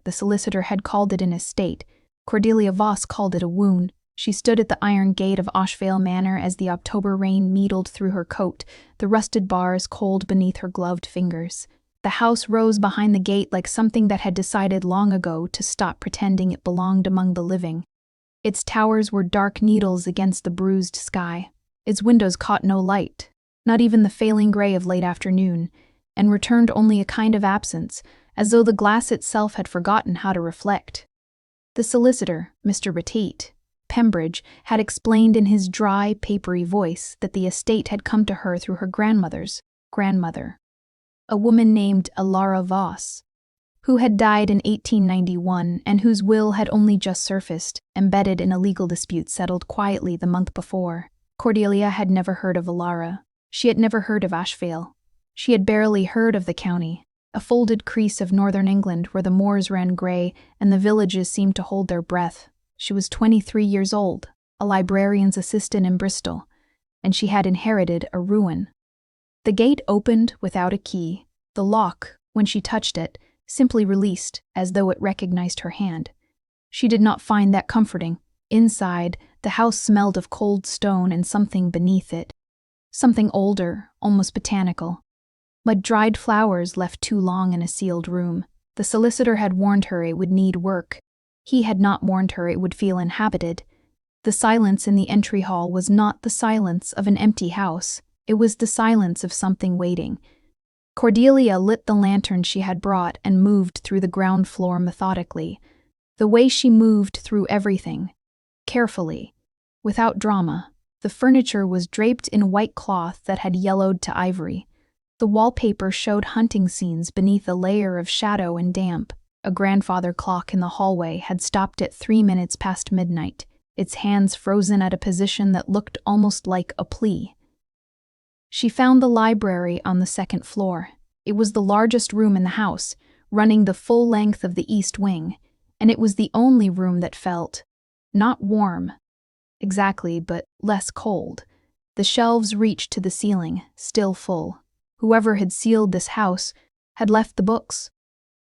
the solicitor had called it an estate. Cordelia Voss called it a wound. She stood at the iron gate of Ashvale Manor as the October rain needled through her coat, the rusted bars cold beneath her gloved fingers. The house rose behind the gate like something that had decided long ago to stop pretending it belonged among the living. Its towers were dark needles against the bruised sky. Its windows caught no light, not even the failing gray of late afternoon, and returned only a kind of absence, as though the glass itself had forgotten how to reflect. The solicitor, Mr. Rattate Pembridge, had explained in his dry, papery voice that the estate had come to her through her grandmother's grandmother, a woman named Alara Voss, who had died in 1891 and whose will had only just surfaced, embedded in a legal dispute settled quietly the month before. Cordelia had never heard of Alara. She had never heard of Ashvale. She had barely heard of the county, a folded crease of northern England where the moors ran grey and the villages seemed to hold their breath. She was 23 years old, a librarian's assistant in Bristol, and she had inherited a ruin. The gate opened without a key. The lock, when she touched it, simply released as though it recognized her hand. She did not find that comforting. Inside, the house smelled of cold stone and something beneath it. Something older, almost botanical. Like dried flowers left too long in a sealed room. The solicitor had warned her it would need work. He had not warned her it would feel inhabited. The silence in the entry hall was not the silence of an empty house. It was the silence of something waiting. Cordelia lit the lantern she had brought and moved through the ground floor methodically. The way she moved through everything. Carefully. Without drama. The furniture was draped in white cloth that had yellowed to ivory. The wallpaper showed hunting scenes beneath a layer of shadow and damp. A grandfather clock in the hallway had stopped at 3 minutes past midnight, its hands frozen at a position that looked almost like a plea. She found the library on the second floor. It was the largest room in the house, running the full length of the east wing, and it was the only room that felt not warm, exactly, but less cold. The shelves reached to the ceiling, still full. Whoever had sealed this house had left the books.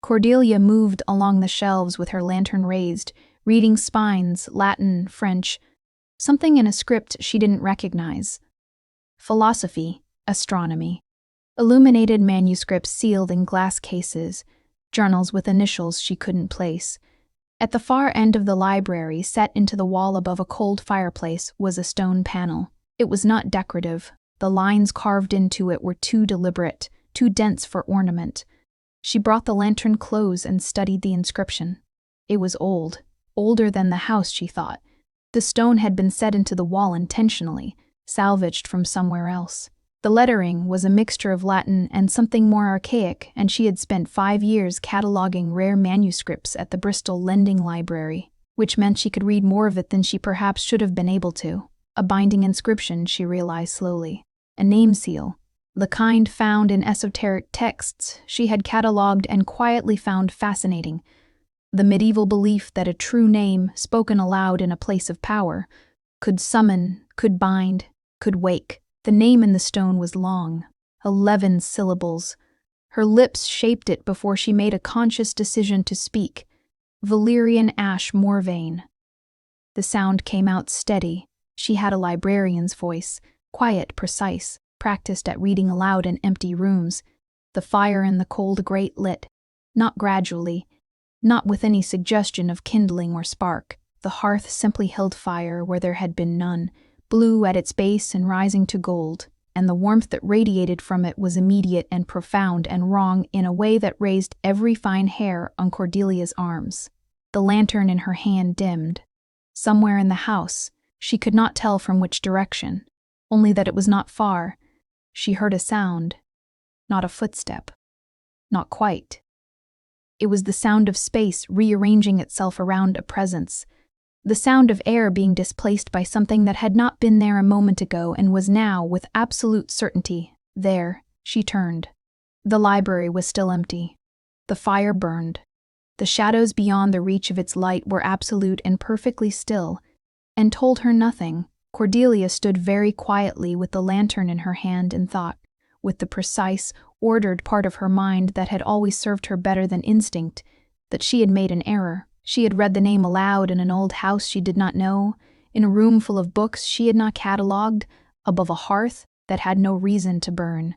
Cordelia moved along the shelves with her lantern raised, reading spines, Latin, French, something in a script she didn't recognize. Philosophy, astronomy, illuminated manuscripts sealed in glass cases, journals with initials she couldn't place. At the far end of the library, set into the wall above a cold fireplace, was a stone panel. It was not decorative. The lines carved into it were too deliberate, too dense for ornament. She brought the lantern close and studied the inscription. It was old, older than the house, she thought. The stone had been set into the wall intentionally, salvaged from somewhere else. The lettering was a mixture of Latin and something more archaic, and she had spent 5 years cataloging rare manuscripts at the Bristol Lending Library, which meant she could read more of it than she perhaps should have been able to. A binding inscription, she realized slowly. A name seal. The kind found in esoteric texts she had catalogued and quietly found fascinating. The medieval belief that a true name, spoken aloud in a place of power, could summon, could bind, could wake. The name in the stone was long, 11 syllables. Her lips shaped it before she made a conscious decision to speak. Valerian Ash Morvain. The sound came out steady. She had a librarian's voice, quiet, precise, practiced at reading aloud in empty rooms. The fire in the cold grate lit, not gradually, not with any suggestion of kindling or spark. The hearth simply held fire where there had been none, blue at its base and rising to gold, and the warmth that radiated from it was immediate and profound and wrong in a way that raised every fine hair on Cordelia's arms. The lantern in her hand dimmed. Somewhere in the house, she could not tell from which direction, only that it was not far. She heard a sound, not a footstep. Not quite. It was the sound of space rearranging itself around a presence, the sound of air being displaced by something that had not been there a moment ago and was now, with absolute certainty, there. She turned. The library was still empty. The fire burned. The shadows beyond the reach of its light were absolute and perfectly still, and told her nothing. Cordelia stood very quietly with the lantern in her hand and thought, with the precise, ordered part of her mind that had always served her better than instinct, that she had made an error. She had read the name aloud in an old house she did not know, in a room full of books she had not catalogued, above a hearth that had no reason to burn.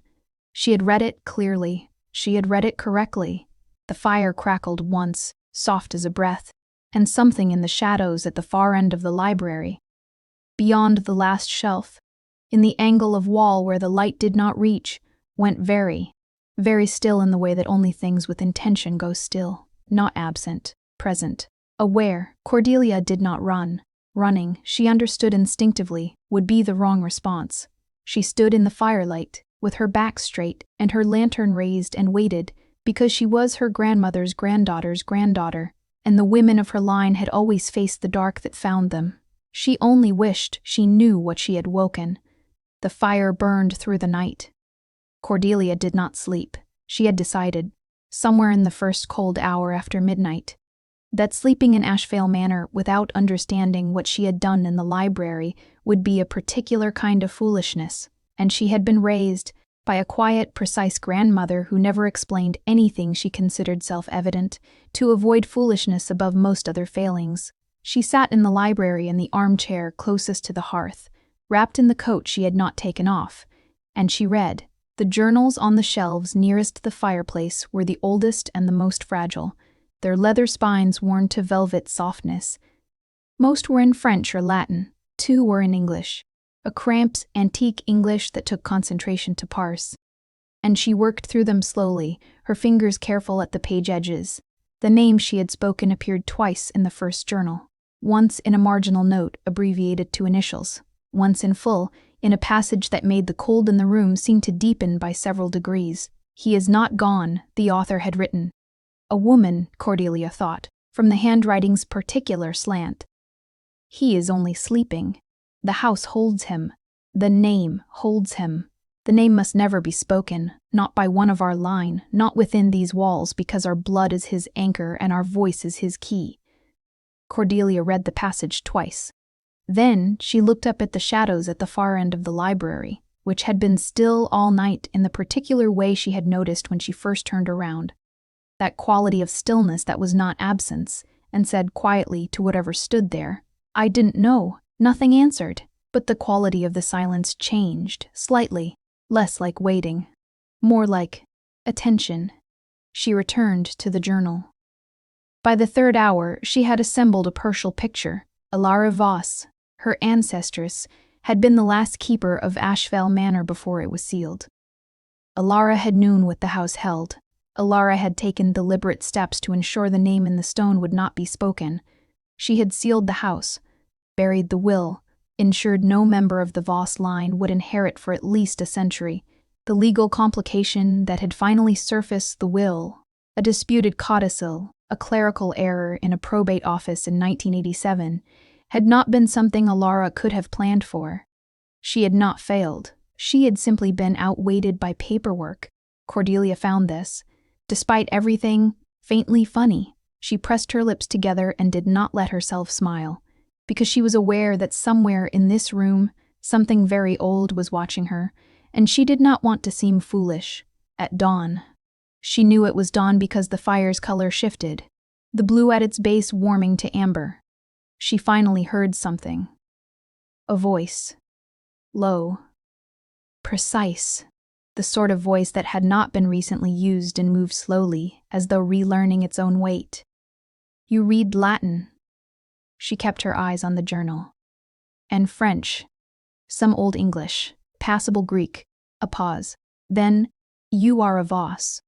She had read it clearly. She had read it correctly. The fire crackled once, soft as a breath, and something in the shadows at the far end of the library. Beyond the last shelf, in the angle of wall where the light did not reach, went very, very still in the way that only things with intention go still, not absent, present, aware. Cordelia did not run. Running, she understood instinctively, would be the wrong response. She stood in the firelight, with her back straight and her lantern raised, and waited, because she was her grandmother's granddaughter's granddaughter, and the women of her line had always faced the dark that found them. She only wished she knew what she had woken. The fire burned through the night. Cordelia did not sleep. She had decided, somewhere in the first cold hour after midnight, that sleeping in Ashvale Manor without understanding what she had done in the library would be a particular kind of foolishness, and she had been raised by a quiet, precise grandmother who never explained anything she considered self-evident, to avoid foolishness above most other failings. She sat in the library in the armchair closest to the hearth, wrapped in the coat she had not taken off, and she read. The journals on the shelves nearest the fireplace were the oldest and the most fragile, their leather spines worn to velvet softness. Most were in French or Latin, 2 were in English, a cramped, antique English that took concentration to parse. And she worked through them slowly, her fingers careful at the page edges. The name she had spoken appeared twice in the first journal, once in a marginal note abbreviated to initials, once in full, in a passage that made the cold in the room seem to deepen by several degrees. He is not gone, the author had written. A woman, Cordelia thought, from the handwriting's particular slant. He is only sleeping. The house holds him. The name holds him. The name must never be spoken, not by one of our line, not within these walls, because our blood is his anchor and our voice is his key. Cordelia read the passage twice. Then she looked up at the shadows at the far end of the library, which had been still all night in the particular way she had noticed when she first turned around. That quality of stillness that was not absence, and said quietly to whatever stood there, "I didn't know." Nothing answered, but the quality of the silence changed, slightly, less like waiting, more like attention. She returned to the journal. By the 3rd hour, she had assembled a partial picture. Alara Voss, her ancestress, had been the last keeper of Ashvale Manor before it was sealed. Alara had known what the house held. Alara had taken deliberate steps to ensure the name in the stone would not be spoken. She had sealed the house, buried the will, ensured no member of the Voss line would inherit for at least a century. The legal complication that had finally surfaced, the will, a disputed codicil, a clerical error in a probate office in 1987, had not been something Alara could have planned for. She had not failed. She had simply been outweighed by paperwork. Cordelia found this, despite everything, faintly funny. She pressed her lips together and did not let herself smile, because she was aware that somewhere in this room, something very old was watching her, and she did not want to seem foolish. At dawn. She knew it was dawn because the fire's color shifted, the blue at its base warming to amber. She finally heard something. A voice. Low. Precise. The sort of voice that had not been recently used and moved slowly, as though relearning its own weight. You read Latin. She kept her eyes on the journal. And French. Some Old English. Passable Greek. A pause. Then, you are a Voss.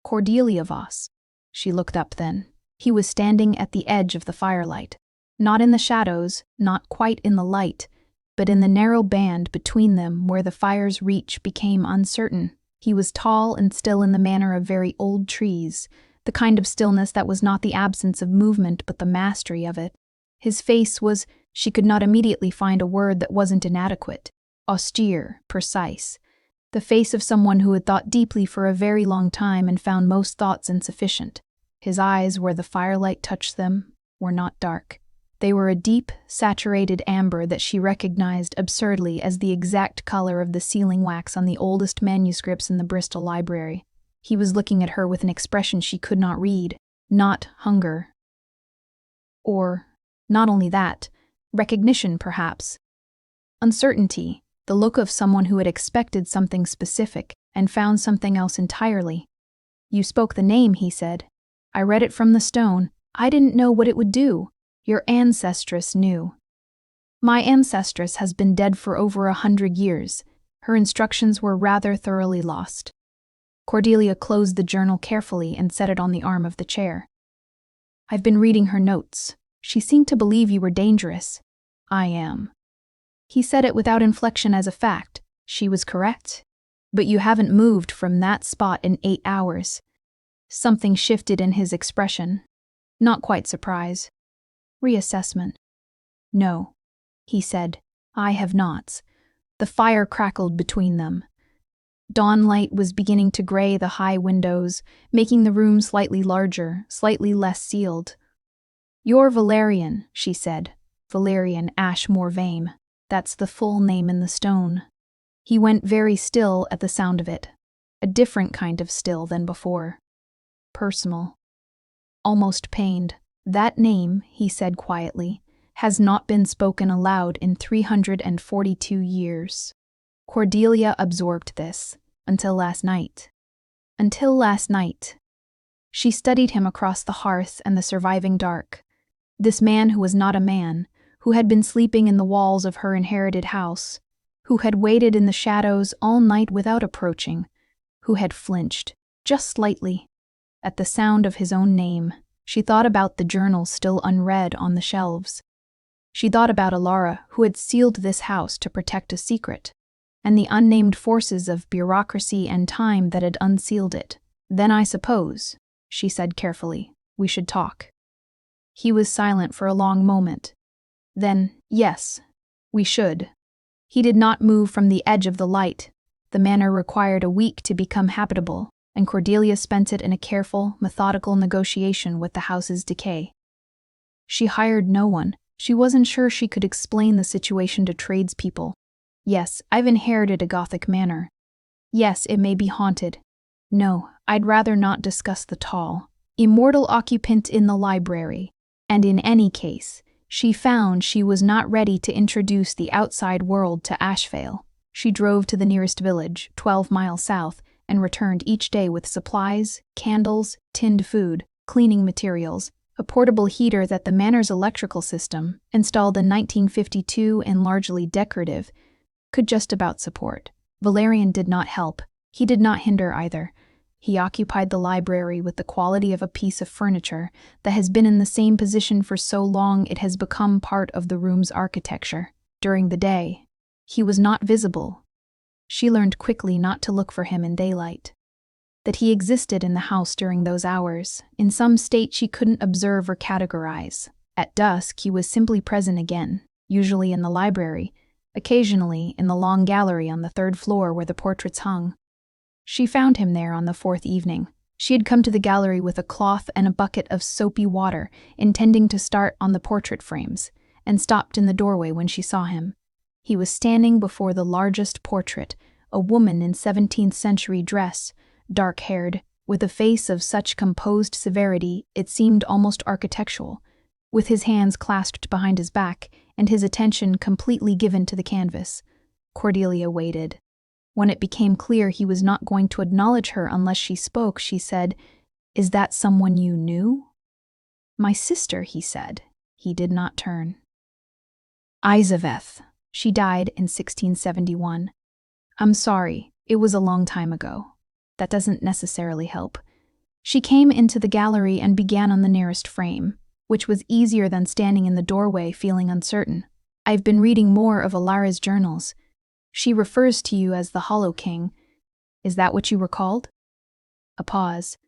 Cordelia Voss. She looked up then. He was standing at the edge of the firelight. Not in the shadows, not quite in the light, but in the narrow band between them where the fire's reach became uncertain. He was tall and still in the manner of very old trees, the kind of stillness that was not the absence of movement but the mastery of it. His face was, she could not immediately find a word that wasn't inadequate, austere, precise. The face of someone who had thought deeply for a very long time and found most thoughts insufficient. His eyes, where the firelight touched them, were not dark. They were a deep, saturated amber that she recognized absurdly as the exact color of the sealing wax on the oldest manuscripts in the Bristol Library. He was looking at her with an expression she could not read, not hunger. Or, not only that, recognition perhaps. Uncertainty, the look of someone who had expected something specific and found something else entirely. You spoke the name, he said. I read it from the stone. I didn't know what it would do. Your ancestress knew. My ancestress has been dead for over 100 years. Her instructions were rather thoroughly lost. Cordelia closed the journal carefully and set it on the arm of the chair. I've been reading her notes. She seemed to believe you were dangerous. I am. He said it without inflection as a fact. She was correct. But you haven't moved from that spot in 8 hours. Something shifted in his expression. Not quite surprise. Reassessment. No, he said. I have not. The fire crackled between them. Dawnlight was beginning to gray the high windows, making the room slightly larger, slightly less sealed. You're Valerian, she said. Valerian Ashmore Vame. That's the full name in the stone. He went very still at the sound of it. A different kind of still than before. Personal. Almost pained. That name, he said quietly, has not been spoken aloud in 342 years. Cordelia absorbed this, until last night. Until last night. She studied him across the hearth and the surviving dark. This man who was not a man, who had been sleeping in the walls of her inherited house, who had waited in the shadows all night without approaching, who had flinched, just slightly, at the sound of his own name. She thought about the journals still unread on the shelves. She thought about Alara, who had sealed this house to protect a secret, and the unnamed forces of bureaucracy and time that had unsealed it. Then I suppose, she said carefully, we should talk. He was silent for a long moment. Then, yes, we should. He did not move from the edge of the light. The manor required a week to become habitable, and Cordelia spent it in a careful, methodical negotiation with the house's decay. She hired no one. She wasn't sure she could explain the situation to tradespeople. Yes, I've inherited a Gothic manor. Yes, it may be haunted. No, I'd rather not discuss the tall, immortal occupant in the library. And in any case, she found she was not ready to introduce the outside world to Ashvale. She drove to the nearest village, 12 miles south, and returned each day with supplies, candles, tinned food, cleaning materials, a portable heater that the manor's electrical system, installed in 1952 and largely decorative, could just about support. Valerian did not help. He did not hinder either. He occupied the library with the quality of a piece of furniture that has been in the same position for so long it has become part of the room's architecture. During the day, he was not visible. She learned quickly not to look for him in daylight. That he existed in the house during those hours, in some state she couldn't observe or categorize. At dusk, he was simply present again, usually in the library, occasionally in the long gallery on the 3rd floor where the portraits hung. She found him there on the 4th evening. She had come to the gallery with a cloth and a bucket of soapy water, intending to start on the portrait frames, and stopped in the doorway when she saw him. He was standing before the largest portrait, a woman in 17th century dress, dark-haired, with a face of such composed severity it seemed almost architectural, with his hands clasped behind his back and his attention completely given to the canvas. Cordelia waited. When it became clear he was not going to acknowledge her unless she spoke, she said, "Is that someone you knew?" "My sister," he said. He did not turn. Isaveth. She died in 1671. I'm sorry, it was a long time ago. That doesn't necessarily help. She came into the gallery and began on the nearest frame, which was easier than standing in the doorway feeling uncertain. I've been reading more of Alara's journals. She refers to you as the Hollow King. Is that what you were called? A pause.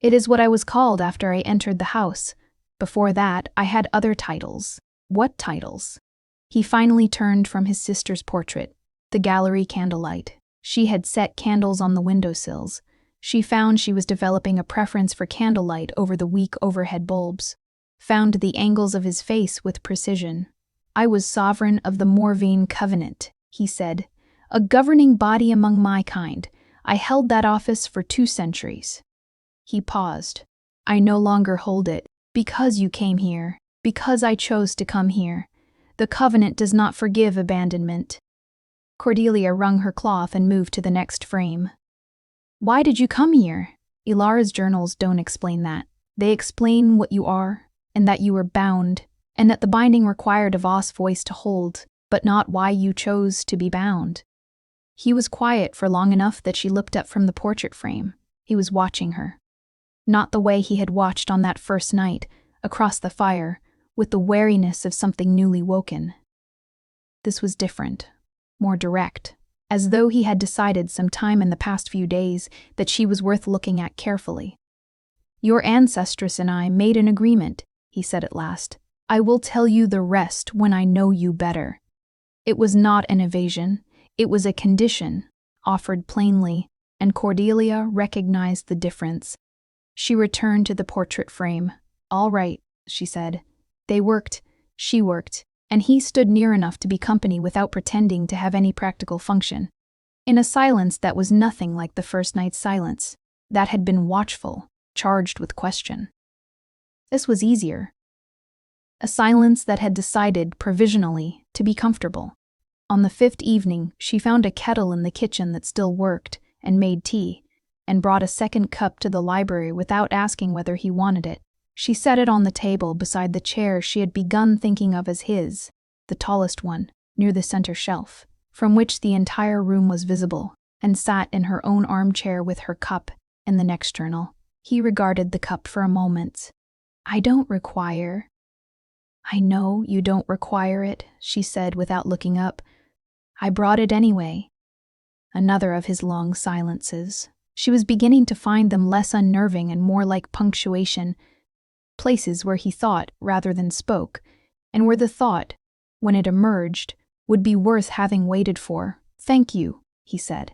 It is what I was called after I entered the house. Before that, I had other titles. What titles? He finally turned from his sister's portrait, the gallery candlelight. She had set candles on the windowsills. She found she was developing a preference for candlelight over the weak overhead bulbs. Found the angles of his face with precision. I was sovereign of the Morvine Covenant, he said, a governing body among my kind. I held that office for 2 centuries. He paused. I no longer hold it, because you came here, because I chose to come here. The covenant does not forgive abandonment." Cordelia wrung her cloth and moved to the next frame. "Why did you come here?" Ilara's journals don't explain that. They explain what you are, and that you were bound, and that the binding required a Voss voice to hold, but not why you chose to be bound. He was quiet for long enough that she looked up from the portrait frame. He was watching her. Not the way he had watched on that first night, across the fire, with the wariness of something newly woken. This was different, more direct, as though he had decided some time in the past few days that she was worth looking at carefully. "Your ancestress and I made an agreement," he said at last. "I will tell you the rest when I know you better." It was not an evasion, it was a condition, offered plainly, and Cordelia recognized the difference. She returned to the portrait frame. "All right," she said. They worked, she worked, and he stood near enough to be company without pretending to have any practical function. In a silence that was nothing like the first night's silence, that had been watchful, charged with question. This was easier. A silence that had decided, provisionally, to be comfortable. On the 5th evening, she found a kettle in the kitchen that still worked, and made tea, and brought a second cup to the library without asking whether he wanted it. She set it on the table beside the chair she had begun thinking of as his, the tallest one, near the center shelf, from which the entire room was visible, and sat in her own armchair with her cup and the next journal. He regarded the cup for a moment. "I don't require—" "I know you don't require it," she said without looking up. "I brought it anyway." Another of his long silences. She was beginning to find them less unnerving and more like punctuation, places where he thought rather than spoke, and where the thought, when it emerged, would be worth having waited for. "Thank you," he said.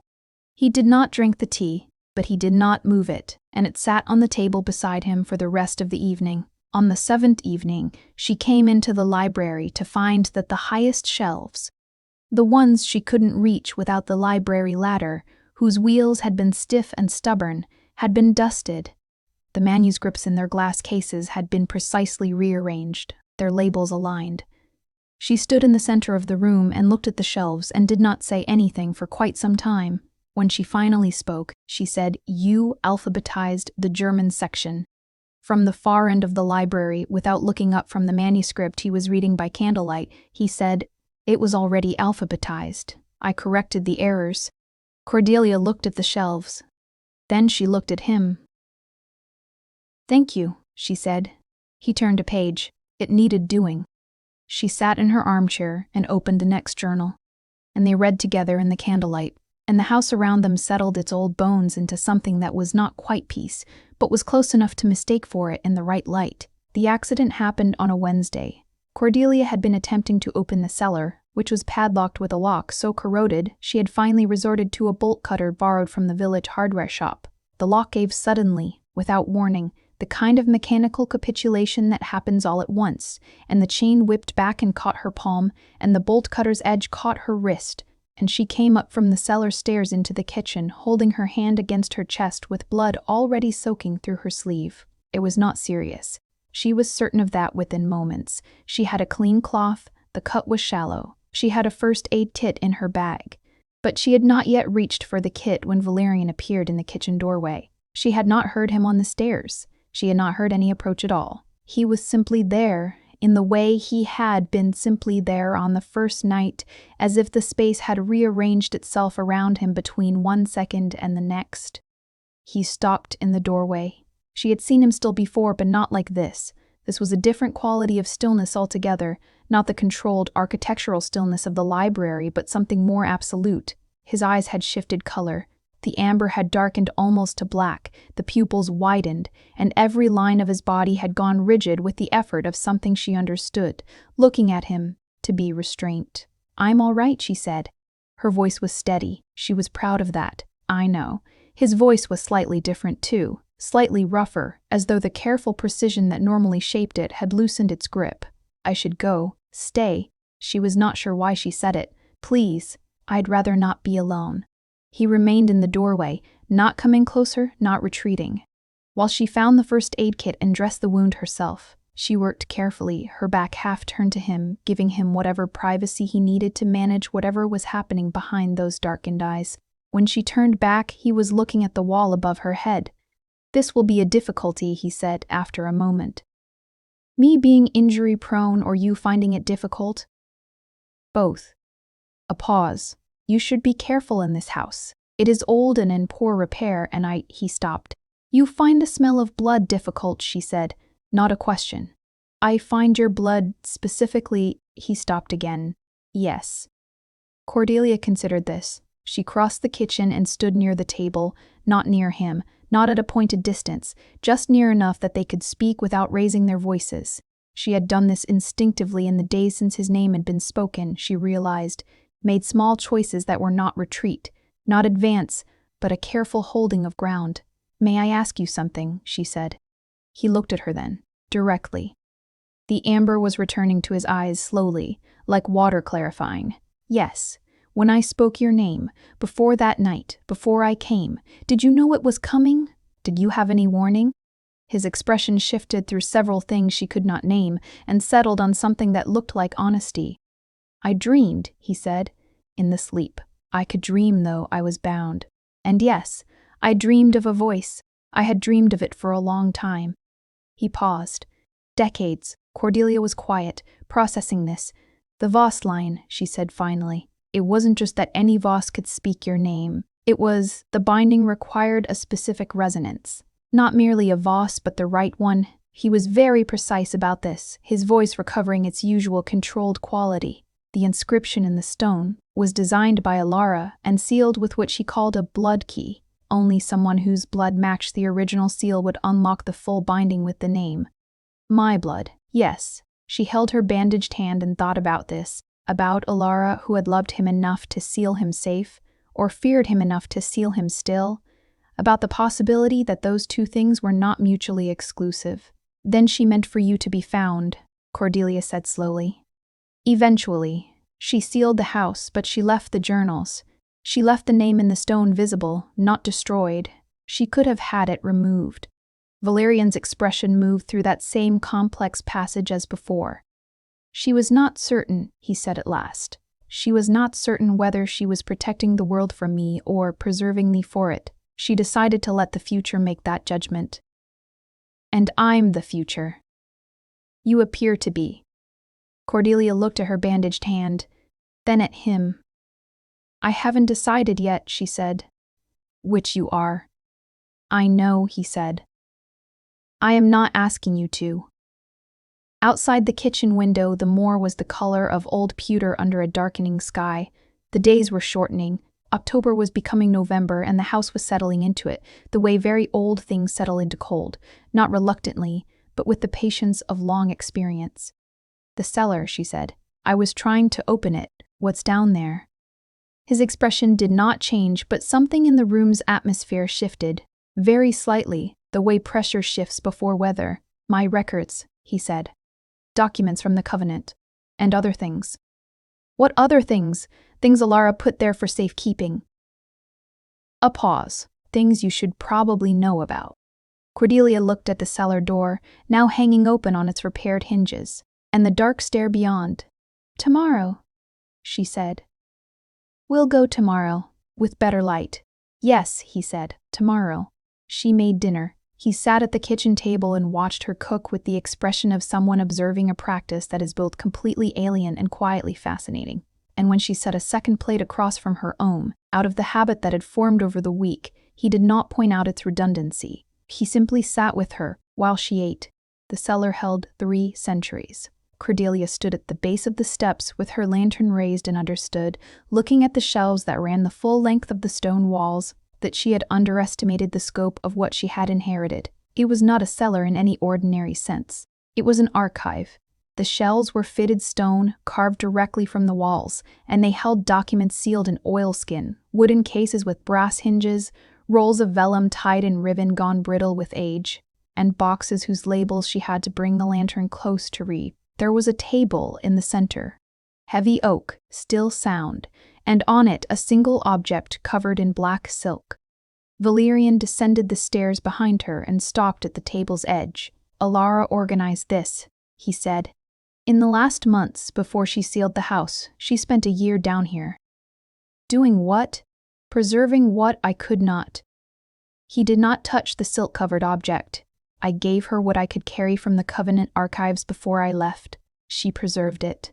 He did not drink the tea, but he did not move it, and it sat on the table beside him for the rest of the evening. On the 7th evening, she came into the library to find that the highest shelves, the ones she couldn't reach without the library ladder, whose wheels had been stiff and stubborn, had been dusted. The manuscripts in their glass cases had been precisely rearranged, their labels aligned. She stood in the center of the room and looked at the shelves and did not say anything for quite some time. When she finally spoke, she said, "You alphabetized the German section." From the far end of the library, without looking up from the manuscript he was reading by candlelight, he said, "It was already alphabetized. I corrected the errors." Cordelia looked at the shelves. Then she looked at him. "Thank you," she said. He turned a page. It needed doing. She sat in her armchair and opened the next journal, and they read together in the candlelight, and the house around them settled its old bones into something that was not quite peace, but was close enough to mistake for it in the right light. The accident happened on a Wednesday. Cordelia had been attempting to open the cellar, which was padlocked with a lock so corroded she had finally resorted to a bolt cutter borrowed from the village hardware shop. The lock gave suddenly, without warning, the kind of mechanical capitulation that happens all at once, and the chain whipped back and caught her palm, and the bolt cutter's edge caught her wrist, and she came up from the cellar stairs into the kitchen, holding her hand against her chest with blood already soaking through her sleeve. It was not serious. She was certain of that within moments. She had a clean cloth, the cut was shallow. She had a first aid kit in her bag. But she had not yet reached for the kit when Valerian appeared in the kitchen doorway. She had not heard him on the stairs. She had not heard any approach at all. He was simply there, in the way he had been simply there on the first night, as if the space had rearranged itself around him between one second and the next. He stopped in the doorway. She had seen him still before, but not like this. This was a different quality of stillness altogether, not the controlled architectural stillness of the library, but something more absolute. His eyes had shifted color. The amber had darkened almost to black, the pupils widened, and every line of his body had gone rigid with the effort of something she understood, looking at him, to be restraint. "I'm all right," she said. Her voice was steady. She was proud of that. "I know." His voice was slightly different too, slightly rougher, as though the careful precision that normally shaped it had loosened its grip. "I should go. Stay." She was not sure why she said it. "Please. I'd rather not be alone." He remained in the doorway, not coming closer, not retreating. While she found the first aid kit and dressed the wound herself, she worked carefully, her back half turned to him, giving him whatever privacy he needed to manage whatever was happening behind those darkened eyes. When she turned back, he was looking at the wall above her head. "This will be a difficulty," he said after a moment. "Me being injury-prone or you finding it difficult?" "Both." A pause. "You should be careful in this house. It is old and in poor repair, and he stopped. "You find the smell of blood difficult," she said, not a question. "I find your blood specifically," he stopped again. "Yes." Cordelia considered this. She crossed the kitchen and stood near the table, not near him, not at a pointed distance, just near enough that they could speak without raising their voices. She had done this instinctively in the days since his name had been spoken, she realized, made small choices that were not retreat, not advance, but a careful holding of ground. "May I ask you something?" she said. He looked at her then, directly. The amber was returning to his eyes slowly, like water clarifying. "Yes. When I spoke your name, before that night, before I came, did you know it was coming? Did you have any warning?" His expression shifted through several things she could not name and settled on something that looked like honesty. "I dreamed," he said, "in the sleep. I could dream though I was bound. And yes, I dreamed of a voice. I had dreamed of it for a long time." He paused. "Decades." Cordelia was quiet, processing this. "The Voss line," she said finally. "It wasn't just that any Voss could speak your name. It was, the binding required a specific resonance. Not merely a Voss, but the right one." He was very precise about this, his voice recovering its usual controlled quality. The inscription in the stone was designed by Alara and sealed with what she called a blood key. Only someone whose blood matched the original seal would unlock the full binding with the name. My blood, yes. She held her bandaged hand and thought about this, about Alara who had loved him enough to seal him safe, or feared him enough to seal him still, about the possibility that those two things were not mutually exclusive. "Then she meant for you to be found," Cordelia said slowly. "Eventually. She sealed the house, but she left the journals. She left the name in the stone visible, not destroyed. She could have had it removed." Valerian's expression moved through that same complex passage as before. "She was not certain," he said at last. "She was not certain whether she was protecting the world from me or preserving me for it. She decided to let the future make that judgment." "And I'm the future." "You appear to be." Cordelia looked at her bandaged hand, then at him. "I haven't decided yet," she said. "Which you are." "I know," he said. "I am not asking you to." Outside the kitchen window, the moor was the color of old pewter under a darkening sky. The days were shortening. October was becoming November, and the house was settling into it, the way very old things settle into cold, not reluctantly, but with the patience of long experience. "The cellar," she said. "I was trying to open it. What's down there?" His expression did not change, but something in the room's atmosphere shifted, very slightly, the way pressure shifts before weather. "My records," he said. "Documents from the Covenant. And other things." "What other things?" "Things Alara put there for safekeeping." A pause. "Things you should probably know about." Cordelia looked at the cellar door, now hanging open on its repaired hinges, and the dark stair beyond. "Tomorrow," she said. "We'll go tomorrow, with better light." "Yes," he said, "tomorrow." She made dinner. He sat at the kitchen table and watched her cook with the expression of someone observing a practice that is both completely alien and quietly fascinating. And when she set a second plate across from her own, out of the habit that had formed over the week, he did not point out its redundancy. He simply sat with her while she ate. The cellar held 3 centuries. Cordelia stood at the base of the steps with her lantern raised and understood, looking at the shelves that ran the full length of the stone walls, that she had underestimated the scope of what she had inherited. It was not a cellar in any ordinary sense. It was an archive. The shelves were fitted stone, carved directly from the walls, and they held documents sealed in oilskin, wooden cases with brass hinges, rolls of vellum tied in ribbon gone brittle with age, and boxes whose labels she had to bring the lantern close to read. There was a table in the center, heavy oak, still sound, and on it a single object covered in black silk. Valerian descended the stairs behind her and stopped at the table's edge. "Alara organized this," he said. "In the last months before she sealed the house, she spent a year down here." "Doing what?" "Preserving what I could not." He did not touch the silk-covered object. "I gave her what I could carry from the Covenant archives before I left. She preserved it."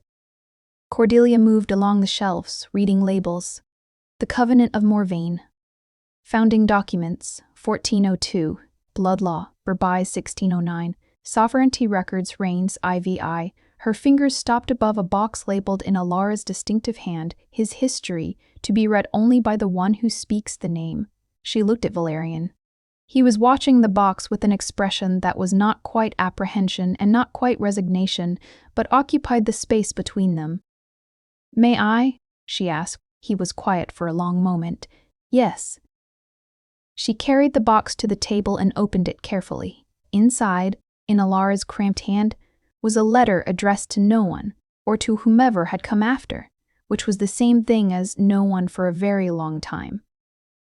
Cordelia moved along the shelves, reading labels. The Covenant of Morvain. Founding documents, 1402. Blood law, Verbai 1609. Sovereignty records, reigns, IV. Her fingers stopped above a box labeled in Alara's distinctive hand, his history, to be read only by the one who speaks the name. She looked at Valerian. He was watching the box with an expression that was not quite apprehension and not quite resignation, but occupied the space between them. "May I?" she asked. He was quiet for a long moment. "Yes." She carried the box to the table and opened it carefully. Inside, in Alara's cramped hand, was a letter addressed to no one, or to whomever had come after, which was the same thing as no one for a very long time.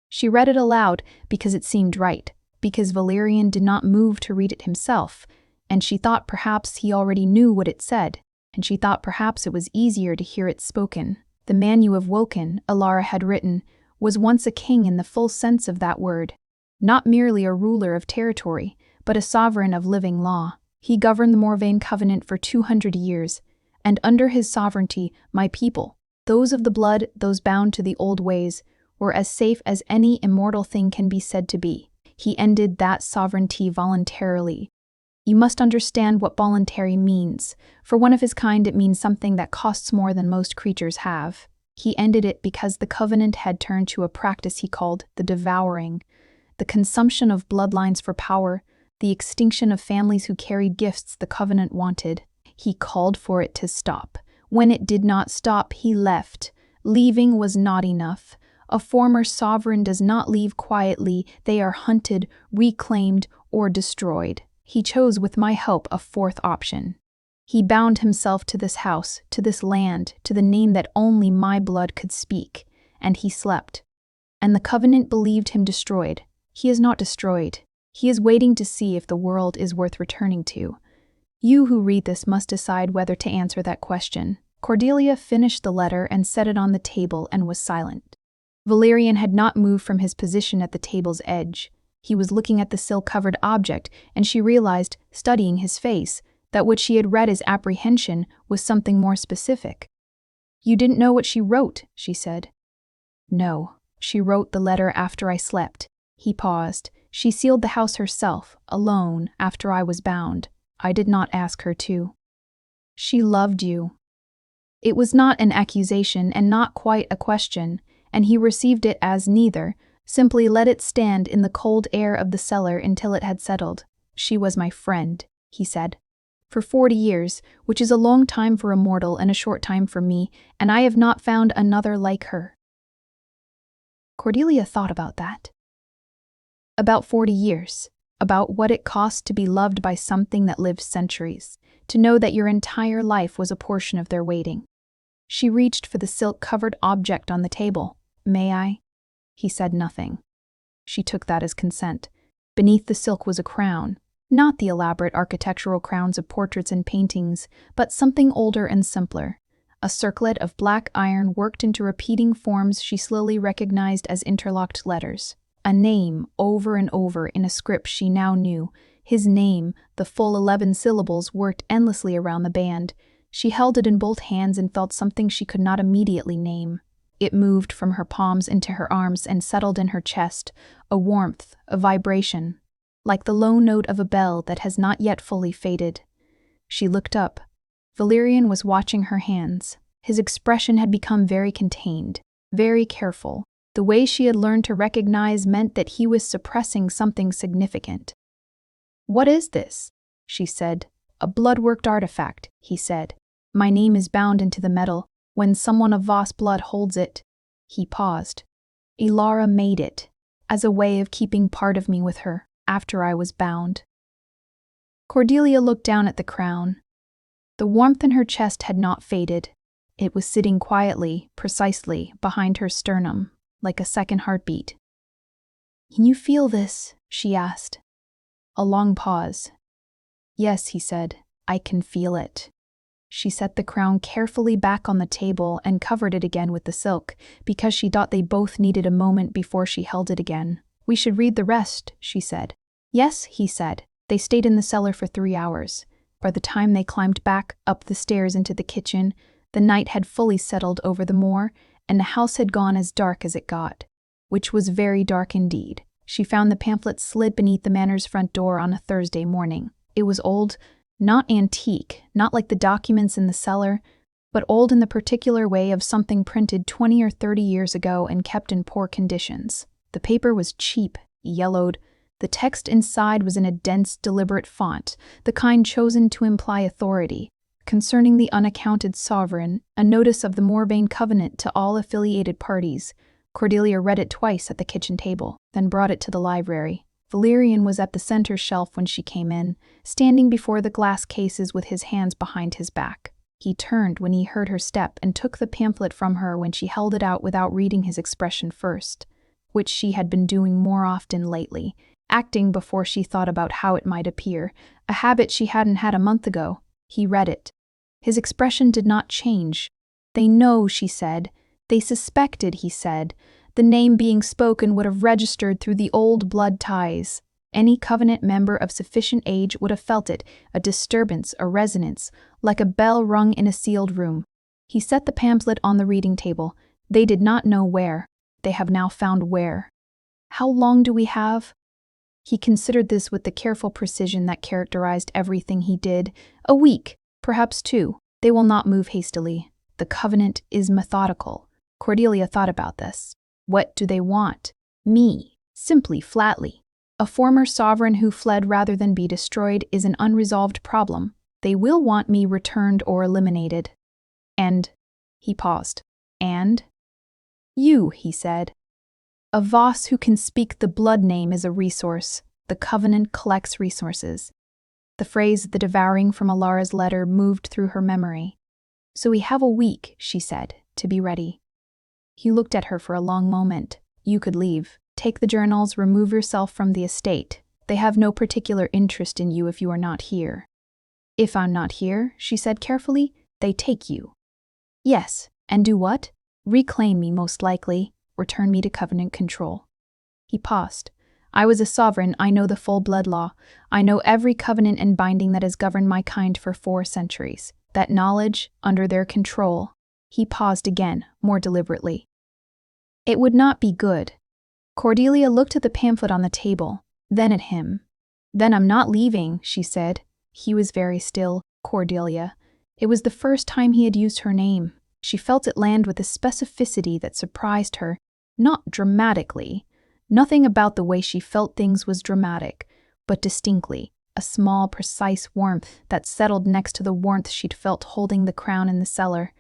She read it aloud because it seemed right, because Valerian did not move to read it himself, and she thought perhaps he already knew what it said, and she thought perhaps it was easier to hear it spoken. The man you have woken, Alara had written, was once a king in the full sense of that word, not merely a ruler of territory, but a sovereign of living law. He governed the Morvain Covenant for 200 years, and under his sovereignty, my people, those of the blood, those bound to the old ways, were as safe as any immortal thing can be said to be. He ended that sovereignty voluntarily. You must understand what voluntary means. For one of his kind, it means something that costs more than most creatures have. He ended it because the Covenant had turned to a practice he called the devouring, the consumption of bloodlines for power, the extinction of families who carried gifts the Covenant wanted. He called for it to stop. When it did not stop, he left. Leaving was not enough. A former sovereign does not leave quietly. They are hunted, reclaimed, or destroyed. He chose with my help a fourth option. He bound himself to this house, to this land, to the name that only my blood could speak, and he slept. And the Covenant believed him destroyed. He is not destroyed. He is waiting to see if the world is worth returning to. You who read this must decide whether to answer that question. Cordelia finished the letter and set it on the table and was silent. Valerian had not moved from his position at the table's edge. He was looking at the silk-covered object, and she realized, studying his face, that what she had read as apprehension was something more specific. "You didn't know what she wrote," she said. "No, she wrote the letter after I slept." He paused. "She sealed the house herself, alone, after I was bound. I did not ask her to." "She loved you." It was not an accusation and not quite a question, and he received it as neither, simply let it stand in the cold air of the cellar until it had settled. "She was my friend," he said. "For 40 years, which is a long time for a mortal and a short time for me, and I have not found another like her." Cordelia thought about that. About 40 years, about what it cost to be loved by something that lived centuries, to know that your entire life was a portion of their waiting. She reached for the silk-covered object on the table. "May I?" He said nothing. She took that as consent. Beneath the silk was a crown, not the elaborate architectural crowns of portraits and paintings, but something older and simpler. A circlet of black iron worked into repeating forms she slowly recognized as interlocked letters. A name, over and over, in a script she now knew. His name, the full 11 syllables, worked endlessly around the band. She held it in both hands and felt something she could not immediately name. It moved from her palms into her arms and settled in her chest, a warmth, a vibration, like the low note of a bell that has not yet fully faded. She looked up. Valerian was watching her hands. His expression had become very contained, very careful. The way she had learned to recognize meant that he was suppressing something significant. "What is this?" she said. "A blood-worked artifact," he said. "My name is bound into the metal. When someone of Voss blood holds it." He paused. "Alara made it, as a way of keeping part of me with her, after I was bound." Cordelia looked down at the crown. The warmth in her chest had not faded. It was sitting quietly, precisely, behind her sternum, like a second heartbeat. "Can you feel this?" she asked. A long pause. "Yes," he said, "I can feel it." She set the crown carefully back on the table and covered it again with the silk, because she thought they both needed a moment before she held it again. "We should read the rest," she said. "Yes," he said. They stayed in the cellar for 3 hours. By the time they climbed back up the stairs into the kitchen, the night had fully settled over the moor, and the house had gone as dark as it got, which was very dark indeed. She found the pamphlet slid beneath the Manor's front door on a Thursday morning. It was old, not antique, not like the documents in the cellar, but old in the particular way of something printed 20 or 30 years ago and kept in poor conditions. The paper was cheap, yellowed. The text inside was in a dense, deliberate font, the kind chosen to imply authority. Concerning the unaccounted sovereign, a notice of the Morbane covenant to all affiliated parties. Cordelia read it twice at the kitchen table, then brought it to the library. Valerian was at the center shelf when she came in, standing before the glass cases with his hands behind his back. He turned when he heard her step and took the pamphlet from her when she held it out without reading his expression first, which she had been doing more often lately, acting before she thought about how it might appear, a habit she hadn't had a month ago. He read it. His expression did not change. "They know," she said. "They suspected," he said. The name being spoken would have registered through the old blood ties. Any Covenant member of sufficient age would have felt it, a disturbance, a resonance, like a bell rung in a sealed room. He set the pamphlet on the reading table. They did not know where. They have now found where. "How long do we have?" He considered this with the careful precision that characterized everything he did. "A week, perhaps 2. They will not move hastily. The Covenant is methodical." Cordelia thought about this. What do they want? Me. Simply, flatly. A former sovereign who fled rather than be destroyed is an unresolved problem. They will want me returned or eliminated. And, he paused. And? You, he said. A Voss who can speak the blood name is a resource. The Covenant collects resources. The phrase "the devouring" from Alara's letter moved through her memory. "So we have a week," she said, "to be ready." He looked at her for a long moment. "You could leave. Take the journals, remove yourself from the estate. They have no particular interest in you if you are not here." "If I'm not here," she said carefully, "they take you." "Yes, and do what?" "Reclaim me, most likely. Return me to Covenant control." He paused. "I was a sovereign. I know the full blood law. I know every covenant and binding that has governed my kind for 4 centuries. That knowledge, under their control." He paused again, more deliberately. "It would not be good." Cordelia looked at the pamphlet on the table, then at him. "Then I'm not leaving," she said. He was very still. "Cordelia." It was the first time he had used her name. She felt it land with a specificity that surprised her, not dramatically. Nothing about the way she felt things was dramatic, but distinctly, a small, precise warmth that settled next to the warmth she'd felt holding the crown in the cellar.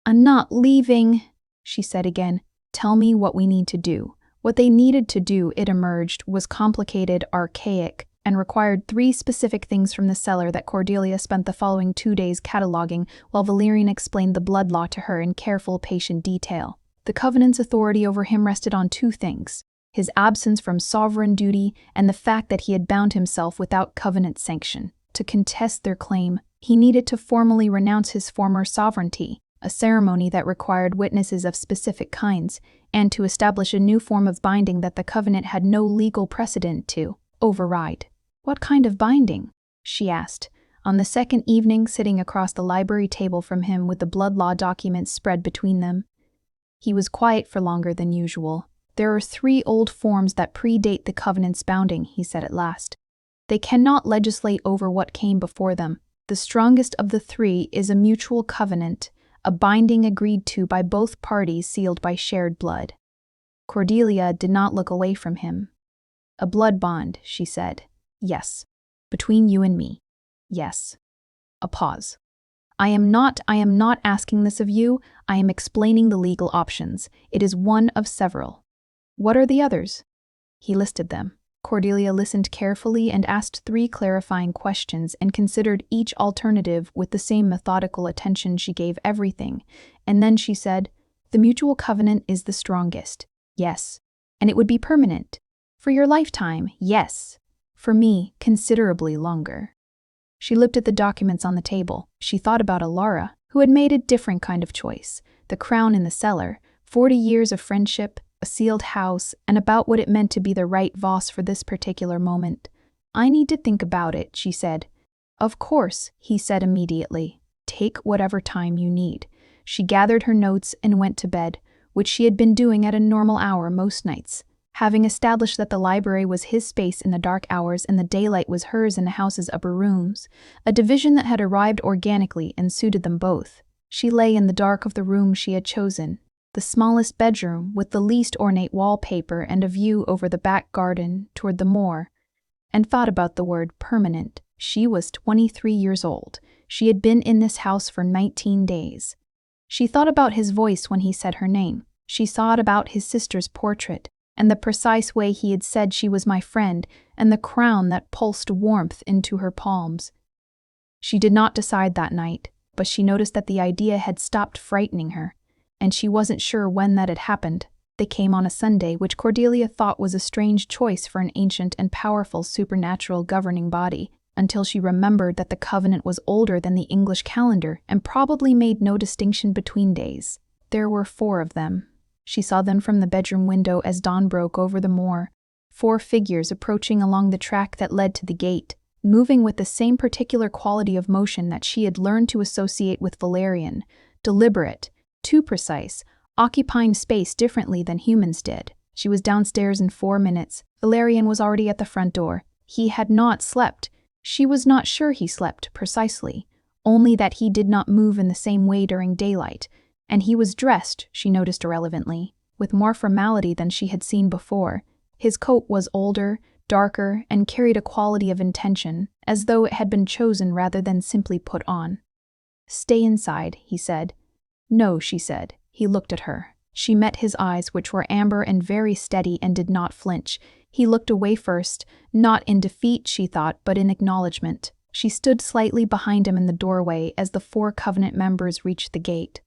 "I'm not leaving," she said again. "Tell me what we need to do." What they needed to do, it emerged, was complicated, archaic, and required 3 specific things from the cellar that Cordelia spent the following 2 days cataloging while Valerian explained the blood law to her in careful, patient detail. The Covenant's authority over him rested on 2 things: his absence from sovereign duty and the fact that he had bound himself without Covenant sanction. To contest their claim, he needed to formally renounce his former sovereignty, a ceremony that required witnesses of specific kinds, and to establish a new form of binding that the Covenant had no legal precedent to override. "What kind of binding?" she asked, on the second evening sitting across the library table from him with the blood law documents spread between them. He was quiet for longer than usual. "There are 3 old forms that predate the Covenant's bounding," he said at last. "They cannot legislate over what came before them. The strongest of the 3 is a mutual covenant, a binding agreed to by both parties sealed by shared blood." Cordelia did not look away from him. "A blood bond," she said. "Yes. Between you and me. Yes." A pause. I am not asking this of you. I am explaining the legal options. It is one of several." "What are the others?" He listed them. Cordelia listened carefully and asked 3 clarifying questions and considered each alternative with the same methodical attention she gave everything, and then she said, "The mutual covenant is the strongest." "Yes. And it would be permanent." For your lifetime, yes. For me, considerably longer. She looked at the documents on the table. She thought about Alara, who had made a different kind of choice. The crown in the cellar, 40 years of friendship, a sealed house, and about what it meant to be the right Voss for this particular moment. I need to think about it, she said. Of course, he said immediately. Take whatever time you need. She gathered her notes and went to bed, which she had been doing at a normal hour most nights. Having established that the library was his space in the dark hours and the daylight was hers in the house's upper rooms, a division that had arrived organically and suited them both, she lay in the dark of the room she had chosen, the smallest bedroom with the least ornate wallpaper and a view over the back garden toward the moor, and thought about the word permanent. She was 23 years old. She had been in this house for 19 days. She thought about his voice when he said her name. She thought about his sister's portrait, and the precise way he had said she was my friend, and the crown that pulsed warmth into her palms. She did not decide that night, but she noticed that the idea had stopped frightening her, and she wasn't sure when that had happened. They came on a Sunday, which Cordelia thought was a strange choice for an ancient and powerful supernatural governing body, until she remembered that the covenant was older than the English calendar and probably made no distinction between days. There were 4 of them. She saw them from the bedroom window as dawn broke over the moor, 4 figures approaching along the track that led to the gate, moving with the same particular quality of motion that she had learned to associate with Valerian, deliberate, too precise, occupying space differently than humans did. She was downstairs in 4 minutes. Valerian was already at the front door. He had not slept. She was not sure he slept precisely, only that he did not move in the same way during daylight, and he was dressed, she noticed irrelevantly, with more formality than she had seen before. His coat was older, darker, and carried a quality of intention, as though it had been chosen rather than simply put on. Stay inside, he said. No, she said. He looked at her. She met his eyes, which were amber and very steady, and did not flinch. He looked away first, not in defeat, she thought, but in acknowledgement. She stood slightly behind him in the doorway as the 4 Covenant members reached the gate.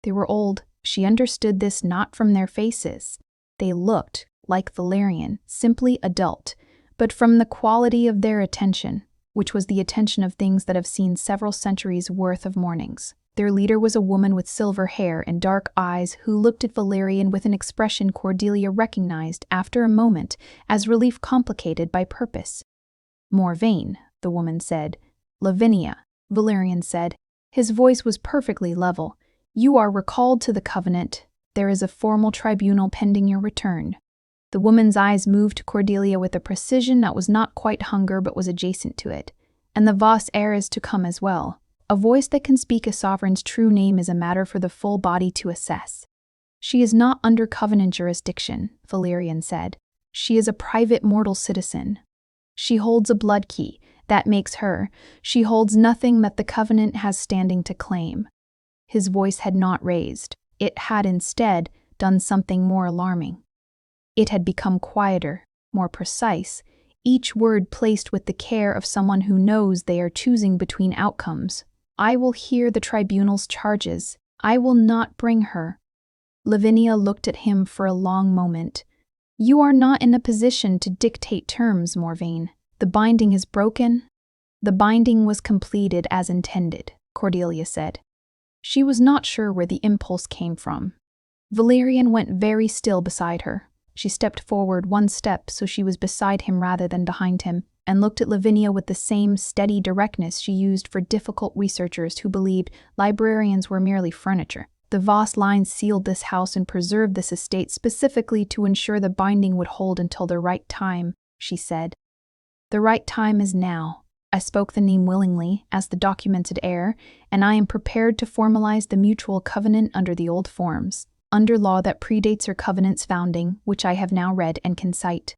They were old. She understood this not from their faces. They looked, like Valerian, simply adult, but from the quality of their attention, which was the attention of things that have seen several centuries' worth of mornings. Their leader was a woman with silver hair and dark eyes who looked at Valerian with an expression Cordelia recognized after a moment as relief complicated by purpose. More vain, the woman said. Lavinia, Valerian said. His voice was perfectly level. You are recalled to the covenant. There is a formal tribunal pending your return. The woman's eyes moved to Cordelia with a precision that was not quite hunger but was adjacent to it. And the Voss heir is to come as well. A voice that can speak a sovereign's true name is a matter for the full body to assess. She is not under covenant jurisdiction, Valerian said. She is a private mortal citizen. She holds a blood key. That makes her. She holds nothing that the covenant has standing to claim. His voice had not raised. It had instead done something more alarming. It had become quieter, more precise, each word placed with the care of someone who knows they are choosing between outcomes. I will hear the tribunal's charges. I will not bring her. Lavinia looked at him for a long moment. You are not in a position to dictate terms, Morvain. The binding is broken. The binding was completed as intended, Cordelia said. She was not sure where the impulse came from. Valerian went very still beside her. She stepped forward 1 step so she was beside him rather than behind him, and looked at Lavinia with the same steady directness she used for difficult researchers who believed librarians were merely furniture. The Voss line sealed this house and preserved this estate specifically to ensure the binding would hold until the right time, she said. The right time is now. I spoke the name willingly, as the documented heir, and I am prepared to formalize the mutual covenant under the old forms, under law that predates her covenant's founding, which I have now read and can cite.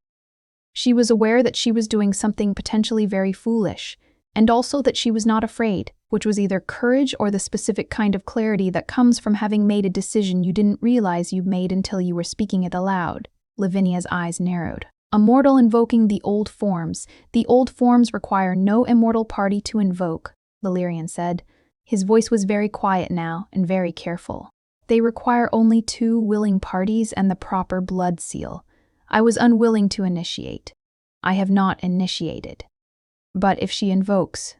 She was aware that she was doing something potentially very foolish, and also that she was not afraid, which was either courage or the specific kind of clarity that comes from having made a decision you didn't realize you made until you were speaking it aloud. Lavinia's eyes narrowed. A mortal invoking the old forms. The old forms require no immortal party to invoke, Valerian said. His voice was very quiet now and very careful. They require only 2 willing parties and the proper blood seal. I was unwilling to initiate. I have not initiated. But if she invokes,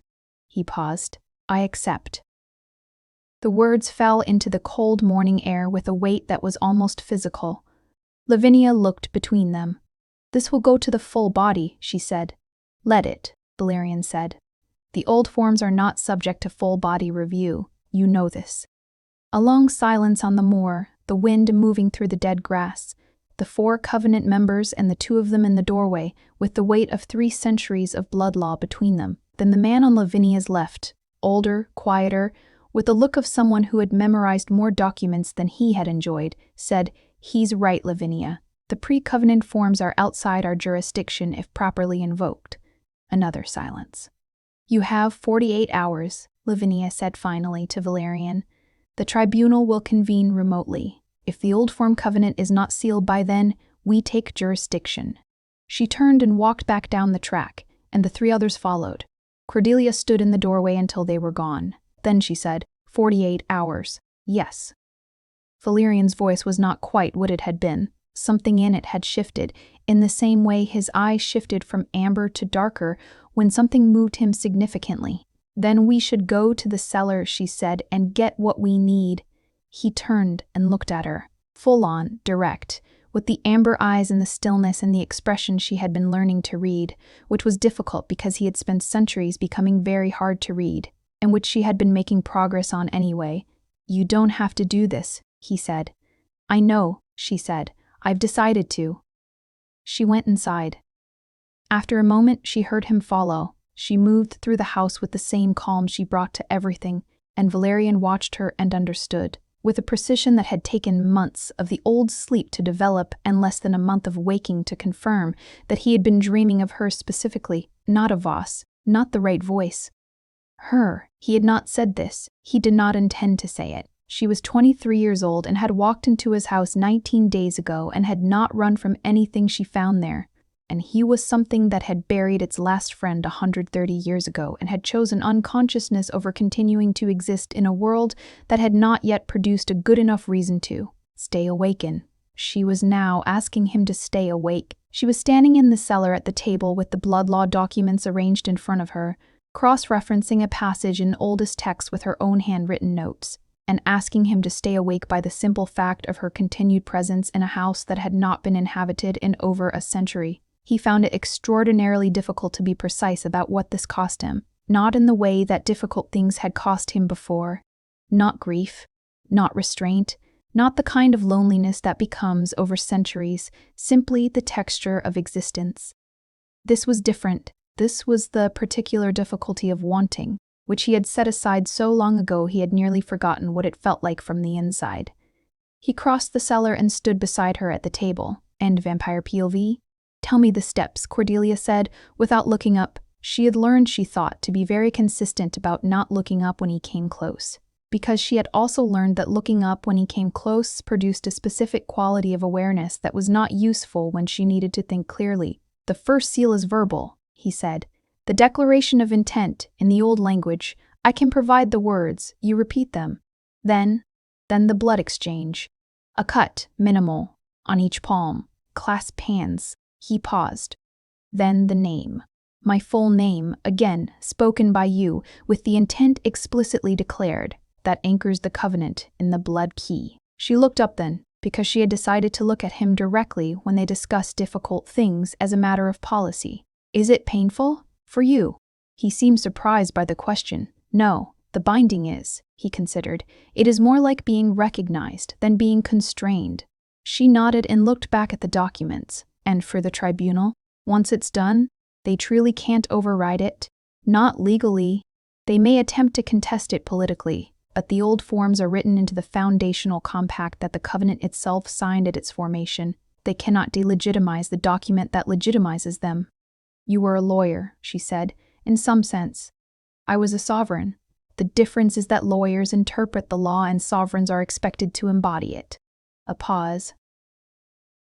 he paused, I accept. The words fell into the cold morning air with a weight that was almost physical. Lavinia looked between them. This will go to the full body, she said. Let it, Valerian said. The old forms are not subject to full body review. You know this. A long silence on the moor, the wind moving through the dead grass, the 4 Covenant members and the 2 of them in the doorway, with the weight of 3 centuries of blood law between them. Then the man on Lavinia's left, older, quieter, with the look of someone who had memorized more documents than he had enjoyed, said, He's right, Lavinia. The pre-Covenant forms are outside our jurisdiction if properly invoked. Another silence. You have 48 hours, Lavinia said finally to Valerian. The tribunal will convene remotely. If the old form covenant is not sealed by then, we take jurisdiction. She turned and walked back down the track, and the 3 others followed. Cordelia stood in the doorway until they were gone. Then she said, 48 hours. Yes. Valerian's voice was not quite what it had been. Something in it had shifted, in the same way his eyes shifted from amber to darker when something moved him significantly. Then we should go to the cellar, she said, and get what we need. He turned and looked at her, full on, direct, with the amber eyes and the stillness and the expression she had been learning to read, which was difficult because he had spent centuries becoming very hard to read, and which she had been making progress on anyway. You don't have to do this, he said. I know, she said. I've decided to. She went inside. After a moment, she heard him follow. She moved through the house with the same calm she brought to everything, and Valerian watched her and understood, with a precision that had taken months of the old sleep to develop and less than a month of waking to confirm, that he had been dreaming of her specifically, not of Voss, not the right voice. Her. He had not said this. He did not intend to say it. She was 23 years old and had walked into his house 19 days ago and had not run from anything she found there. And he was something that had buried its last friend 130 years ago and had chosen unconsciousness over continuing to exist in a world that had not yet produced a good enough reason to stay awake in. She was now asking him to stay awake. She was standing in the cellar at the table with the blood law documents arranged in front of her, cross-referencing a passage in oldest text with her own handwritten notes, and asking him to stay awake by the simple fact of her continued presence in a house that had not been inhabited in over a century. He found it extraordinarily difficult to be precise about what this cost him, not in the way that difficult things had cost him before. Not grief, not restraint, not the kind of loneliness that becomes over centuries, simply the texture of existence. This was different. This was the particular difficulty of wanting, which he had set aside so long ago he had nearly forgotten what it felt like from the inside. He crossed the cellar and stood beside her at the table. And vampire POV? Tell me the steps, Cordelia said, without looking up. She had learned, she thought, to be very consistent about not looking up when he came close, because she had also learned that looking up when he came close produced a specific quality of awareness that was not useful when she needed to think clearly. The first seal is verbal, he said. The declaration of intent, in the old language. I can provide the words, you repeat them. Then the blood exchange. A cut, minimal, on each palm, clasp hands. He paused. Then the name. My full name, again, spoken by you, with the intent explicitly declared, that anchors the covenant in the blood key. She looked up then, because she had decided to look at him directly when they discussed difficult things as a matter of policy. Is it painful? For you? He seemed surprised by the question. No, the binding is, he considered. It is more like being recognized than being constrained. She nodded and looked back at the documents. And for the tribunal, once it's done, they truly can't override it. Not legally. They may attempt to contest it politically, but the old forms are written into the foundational compact that the covenant itself signed at its formation. They cannot delegitimize the document that legitimizes them. You were a lawyer, she said, in some sense. I was a sovereign. The difference is that lawyers interpret the law and sovereigns are expected to embody it. A pause.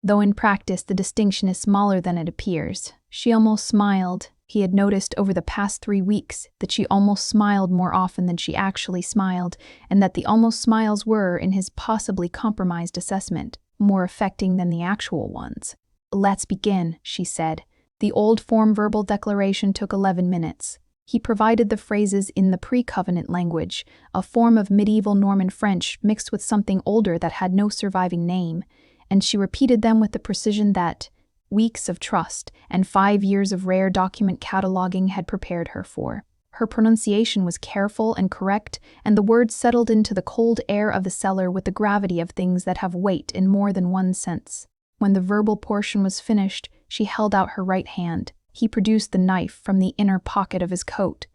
Though in practice the distinction is smaller than it appears. She almost smiled. He had noticed over the past 3 weeks that she almost smiled more often than she actually smiled, and that the almost smiles were, in his possibly compromised assessment, more affecting than the actual ones. Let's begin, she said. The old form verbal declaration took 11 minutes. He provided the phrases in the pre-covenant language, a form of medieval Norman French mixed with something older that had no surviving name, and she repeated them with the precision that weeks of trust and 5 years of rare document cataloging had prepared her for. Her pronunciation was careful and correct, and the words settled into the cold air of the cellar with the gravity of things that have weight in more than one sense. When the verbal portion was finished, she held out her right hand. He produced the knife from the inner pocket of his coat,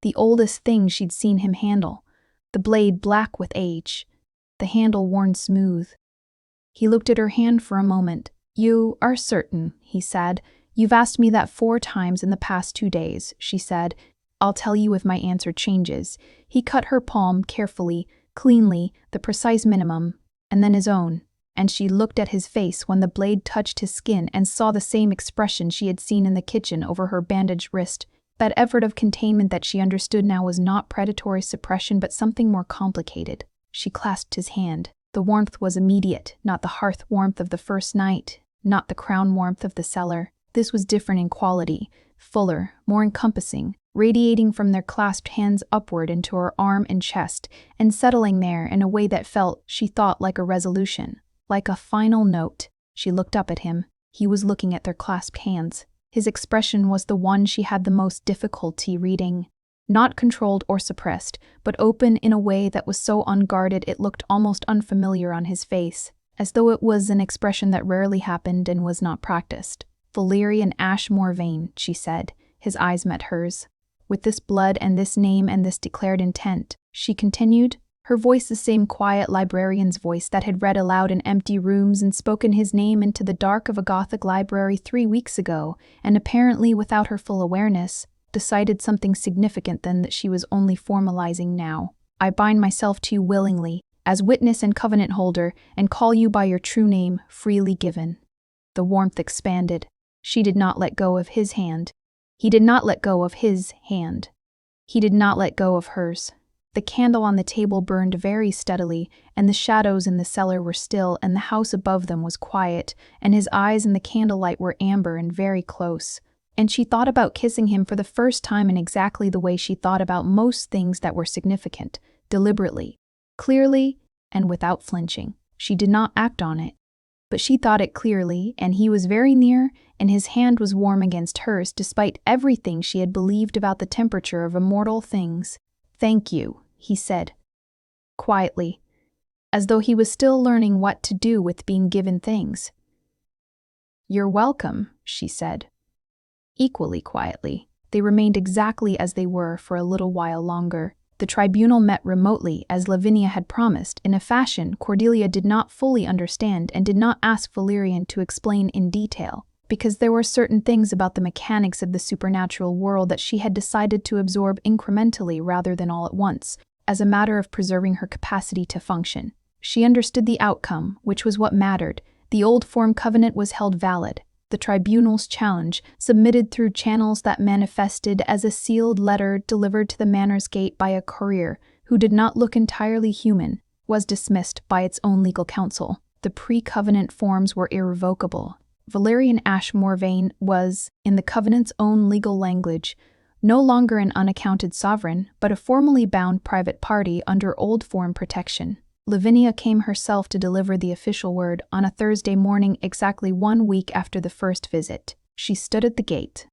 the oldest thing she'd seen him handle, the blade black with age, the handle worn smooth. He looked at her hand for a moment. "You are certain," he said. "You've asked me that 4 times in the past 2 days," she said. "I'll tell you if my answer changes." He cut her palm carefully, cleanly, the precise minimum, and then his own. And she looked at his face when the blade touched his skin and saw the same expression she had seen in the kitchen over her bandaged wrist. That effort of containment that she understood now was not predatory suppression but something more complicated. She clasped his hand. The warmth was immediate, not the hearth warmth of the first night, not the crown warmth of the cellar. This was different in quality, fuller, more encompassing, radiating from their clasped hands upward into her arm and chest, and settling there in a way that felt, she thought, like a resolution. Like a final note. She looked up at him. He was looking at their clasped hands. His expression was the one she had the most difficulty reading. Not controlled or suppressed, but open in a way that was so unguarded it looked almost unfamiliar on his face, as though it was an expression that rarely happened and was not practiced. "Valerian Ashmore Vane," she said. His eyes met hers. "With this blood and this name and this declared intent," she continued, her voice the same quiet librarian's voice that had read aloud in empty rooms and spoken his name into the dark of a Gothic library 3 weeks ago, and apparently without her full awareness, decided something significant then that she was only formalizing now. "I bind myself to you willingly, as witness and covenant holder, and call you by your true name, freely given." The warmth expanded. She did not let go of his hand. He did not let go of his hand. He did not let go of hers. The candle on the table burned very steadily, and the shadows in the cellar were still, and the house above them was quiet, and his eyes in the candlelight were amber and very close. And she thought about kissing him for the first time in exactly the way she thought about most things that were significant, deliberately, clearly, and without flinching. She did not act on it, but she thought it clearly, and he was very near, and his hand was warm against hers despite everything she had believed about the temperature of immortal things. "Thank you," he said, quietly, as though he was still learning what to do with being given things. "You're welcome," she said, equally quietly. They remained exactly as they were for a little while longer. The tribunal met remotely, as Lavinia had promised, in a fashion Cordelia did not fully understand and did not ask Valerian to explain in detail, because there were certain things about the mechanics of the supernatural world that she had decided to absorb incrementally rather than all at once, as a matter of preserving her capacity to function. She understood the outcome, which was what mattered. The old form covenant was held valid. The tribunal's challenge, submitted through channels that manifested as a sealed letter delivered to the Manor's gate by a courier who did not look entirely human, was dismissed by its own legal counsel. The pre-covenant forms were irrevocable. Valerian Ashmore Vane was, in the covenant's own legal language, no longer an unaccounted sovereign, but a formally bound private party under old form protection. Lavinia came herself to deliver the official word on a Thursday morning exactly 1 week after the first visit. She stood at the gate.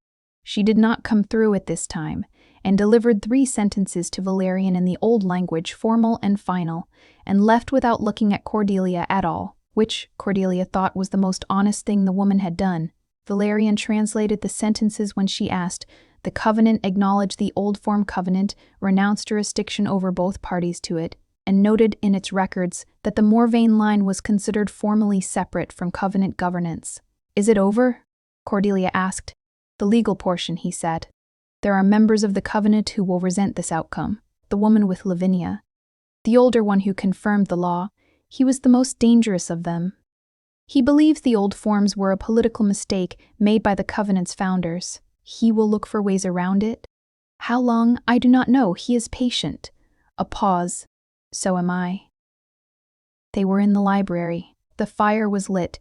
She did not come through it this time, and delivered 3 sentences to Valerian in the old language, formal and final, and left without looking at Cordelia at all, which Cordelia thought was the most honest thing the woman had done. Valerian translated the sentences when she asked. The covenant acknowledged the old form covenant, renounced jurisdiction over both parties to it, and noted in its records that the Morvain line was considered formally separate from covenant governance. "Is it over?" Cordelia asked. "The legal portion," he said. "There are members of the covenant who will resent this outcome." The woman with Lavinia, the older one who confirmed the law, he was the most dangerous of them. He believes the old forms were a political mistake made by the covenant's founders. He will look for ways around it. How long, I do not know. He is patient. A pause. So am I. They were in the library. The fire was lit.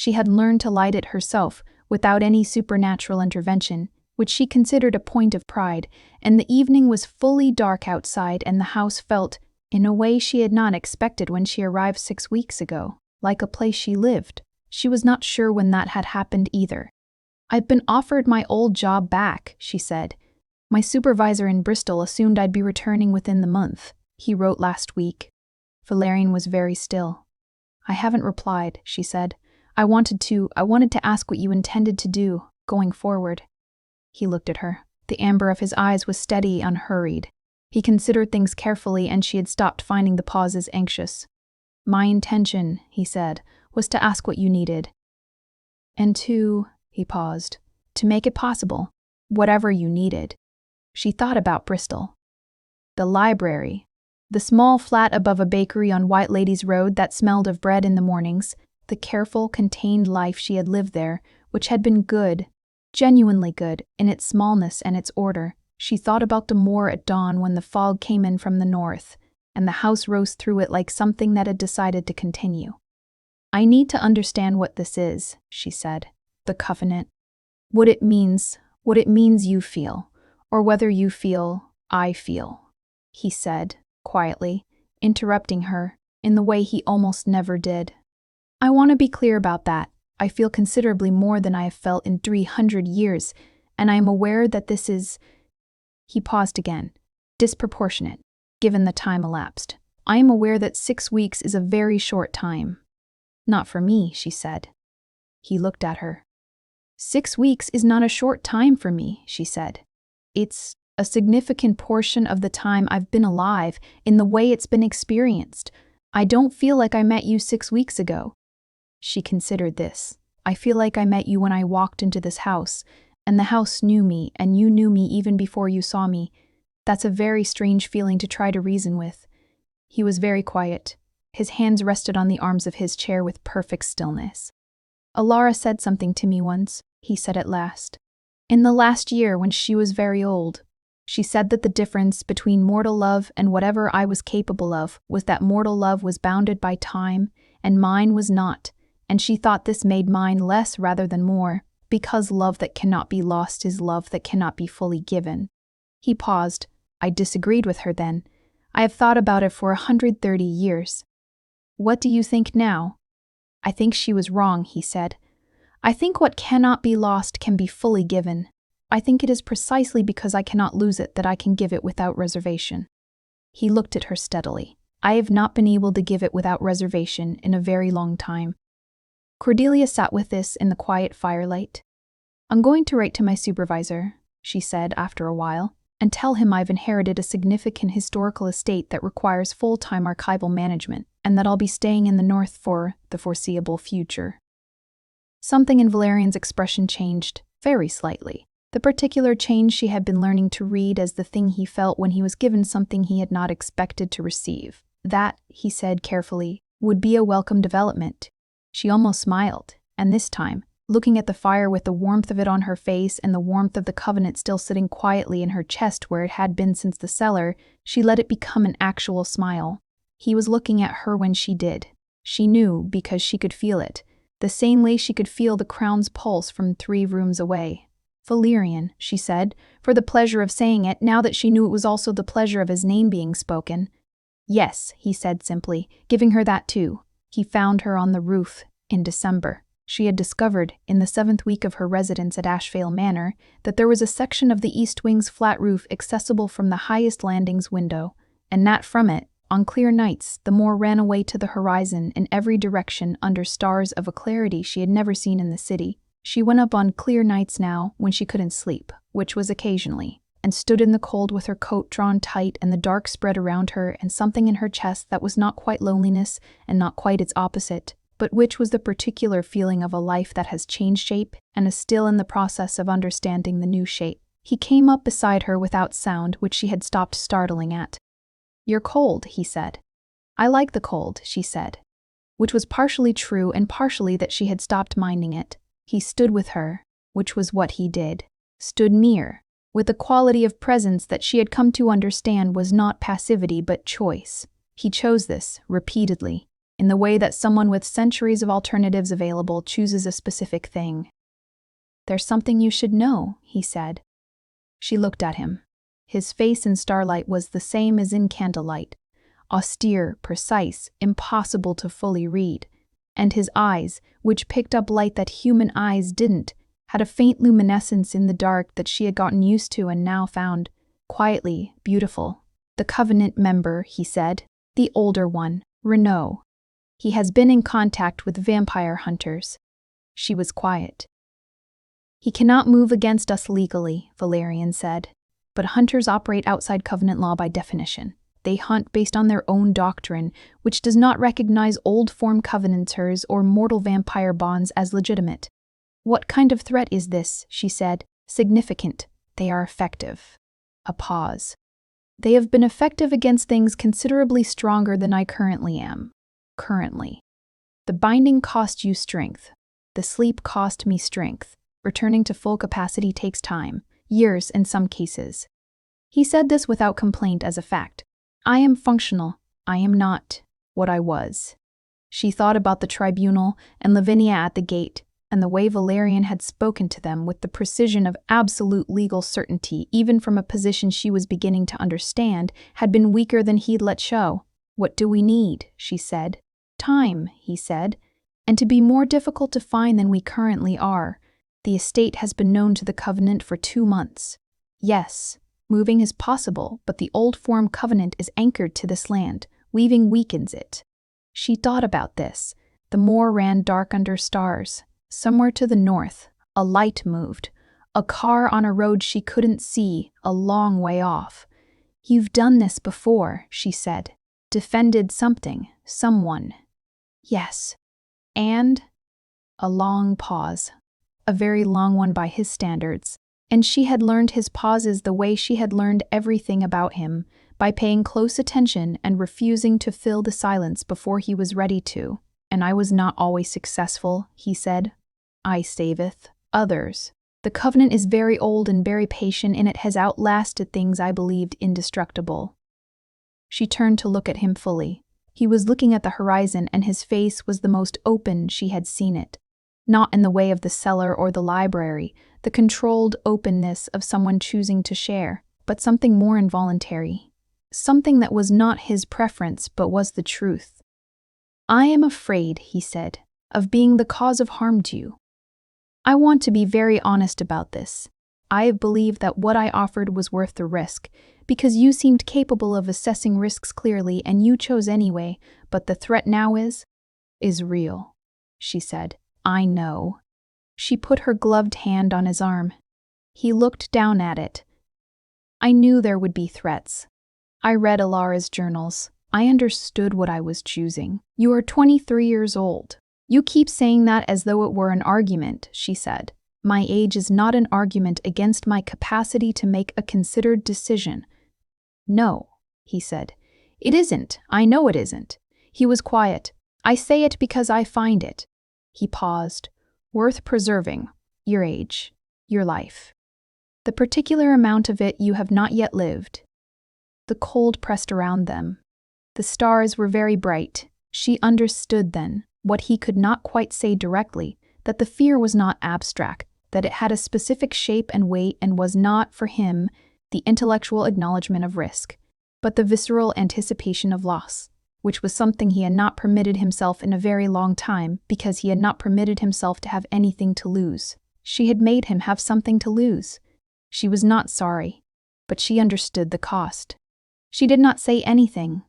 She had learned to light it herself, without any supernatural intervention, which she considered a point of pride, and the evening was fully dark outside and the house felt, in a way she had not expected when she arrived 6 weeks ago, like a place she lived. She was not sure when that had happened either. "I've been offered my old job back," she said. "My supervisor in Bristol assumed I'd be returning within the month. He wrote last week." Valerian was very still. "I haven't replied," she said. I wanted to ask what you intended to do, going forward." He looked at her. The amber of his eyes was steady, unhurried. He considered things carefully, and she had stopped finding the pauses anxious. "My intention," he said, "was to ask what you needed. And he paused, "to make it possible, whatever you needed." She thought about Bristol. The library. The small flat above a bakery on White Ladies Road that smelled of bread in the mornings. The careful, contained life she had lived there, which had been good, genuinely good, in its smallness and its order. She thought about the moor at dawn when the fog came in from the north, and the house rose through it like something that had decided to continue. "I need to understand what this is," she said. "The covenant. What it means you feel, or whether you feel, I feel," he said, quietly, interrupting her, in the way he almost never did. "I want to be clear about that. I feel considerably more than I have felt in 300 years, and I am aware that this is—" He paused again. "Disproportionate, given the time elapsed. I am aware that 6 weeks is a very short time." "Not for me," she said. He looked at her. "6 weeks is not a short time for me," she said. "It's a significant portion of the time I've been alive, in the way it's been experienced. I don't feel like I met you 6 weeks ago." She considered this. "I feel like I met you when I walked into this house, and the house knew me, and you knew me even before you saw me. That's a very strange feeling to try to reason with." He was very quiet. His hands rested on the arms of his chair with perfect stillness. "Alara said something to me once," he said at last. "In the last year, when she was very old. She said that the difference between mortal love and whatever I was capable of was that mortal love was bounded by time, and mine was not, and she thought this made mine less rather than more, because love that cannot be lost is love that cannot be fully given." He paused. "I disagreed with her then. I have thought about it for 130 years. What do you think now?" "I think she was wrong," he said. "I think what cannot be lost can be fully given. I think it is precisely because I cannot lose it that I can give it without reservation." He looked at her steadily. "I have not been able to give it without reservation in a very long time." Cordelia sat with this in the quiet firelight. "I'm going to write to my supervisor," she said after a while, "and tell him I've inherited a significant historical estate that requires full-time archival management, and that I'll be staying in the north for the foreseeable future." Something in Valerian's expression changed, very slightly. The particular change she had been learning to read as the thing he felt when he was given something he had not expected to receive. That, he said carefully, would be a welcome development. She almost smiled, and this time, looking at the fire with the warmth of it on her face and the warmth of the covenant still sitting quietly in her chest where it had been since the cellar, she let it become an actual smile. He was looking at her when she did. She knew, because she could feel it, the same way she could feel the crown's pulse from 3 rooms away. "Valerian," she said, for the pleasure of saying it, now that she knew it was also the pleasure of his name being spoken. "Yes," he said simply, giving her that too. He found her on the roof, in December. She had discovered, in the 7th week of her residence at Ashvale Manor, that there was a section of the east wing's flat roof accessible from the highest landing's window, and that from it, on clear nights, the moor ran away to the horizon in every direction under stars of a clarity she had never seen in the city. She went up on clear nights now, when she couldn't sleep, which was occasionally, and stood in the cold with her coat drawn tight and the dark spread around her and something in her chest that was not quite loneliness and not quite its opposite, but which was the particular feeling of a life that has changed shape and is still in the process of understanding the new shape. He came up beside her without sound, which she had stopped startling at. "You're cold," he said. "I like the cold," she said, which was partially true and partially that she had stopped minding it. He stood with her, which was what he did, stood near, with a quality of presence that she had come to understand was not passivity but choice. He chose this, repeatedly. in the way that someone with centuries of alternatives available chooses a specific thing. "There's something you should know," he said. She looked at him. His face in starlight was the same as in candlelight, austere, precise, impossible to fully read, and his eyes, which picked up light that human eyes didn't, had a faint luminescence in the dark that she had gotten used to and now found quietly beautiful. "The Covenant member," he said. "The older one, Renaud. He has been in contact with vampire hunters." She was quiet. "He cannot move against us legally," Valerian said. "But hunters operate outside Covenant law by definition. They hunt based on their own doctrine, which does not recognize old-form Covenanters or mortal vampire bonds as legitimate." "What kind of threat is this?" she said. "Significant. They are effective." A pause. "They have been effective against things considerably stronger than I currently am. Currently. The binding cost you strength. The sleep cost me strength. Returning to full capacity takes time, years in some cases." He said this without complaint as a fact. "I am functional. I am not what I was." She thought about the tribunal and Lavinia at the gate, and the way Valerian had spoken to them with the precision of absolute legal certainty, even from a position she was beginning to understand, had been weaker than he'd let show. "What do we need?" she said. "Time," he said, "and to be more difficult to find than we currently are. The estate has been known to the Covenant for 2 months. Yes, moving is possible, but the old form Covenant is anchored to this land. Leaving weakens it." She thought about this. The moor ran dark under stars. Somewhere to the north, a light moved. A car on a road she couldn't see, a long way off. "You've done this before," she said. "Defended something, someone." "Yes. And?" A long pause. A very long one by his standards. And she had learned his pauses the way she had learned everything about him, by paying close attention and refusing to fill the silence before he was ready to. "And I was not always successful," he said. "I saveth others. The Covenant is very old and very patient, and it has outlasted things I believed indestructible." She turned to look at him fully. He was looking at the horizon, and his face was the most open she had seen it. Not in the way of the cellar or the library, the controlled openness of someone choosing to share, but something more involuntary. Something that was not his preference, but was the truth. "I am afraid," he said, "of being the cause of harm to you. I want to be very honest about this. I believe that what I offered was worth the risk, because you seemed capable of assessing risks clearly and you chose anyway, but the threat now is real," she said. "I know." She put her gloved hand on his arm. He looked down at it. "I knew there would be threats. I read Alara's journals. I understood what I was choosing. You are 23 years old. You keep saying that as though it were an argument," she said. "My age is not an argument against my capacity to make a considered decision." "No," he said. "It isn't. I know it isn't." He was quiet. "I say it because I find it." He paused. "Worth preserving. Your age. Your life. The particular amount of it you have not yet lived." The cold pressed around them. The stars were very bright. She understood then, what he could not quite say directly, that the fear was not abstract, that it had a specific shape and weight and was not, for him, the intellectual acknowledgement of risk, but the visceral anticipation of loss, which was something he had not permitted himself in a very long time because he had not permitted himself to have anything to lose. She had made him have something to lose. She was not sorry, but she understood the cost. She did not say anything.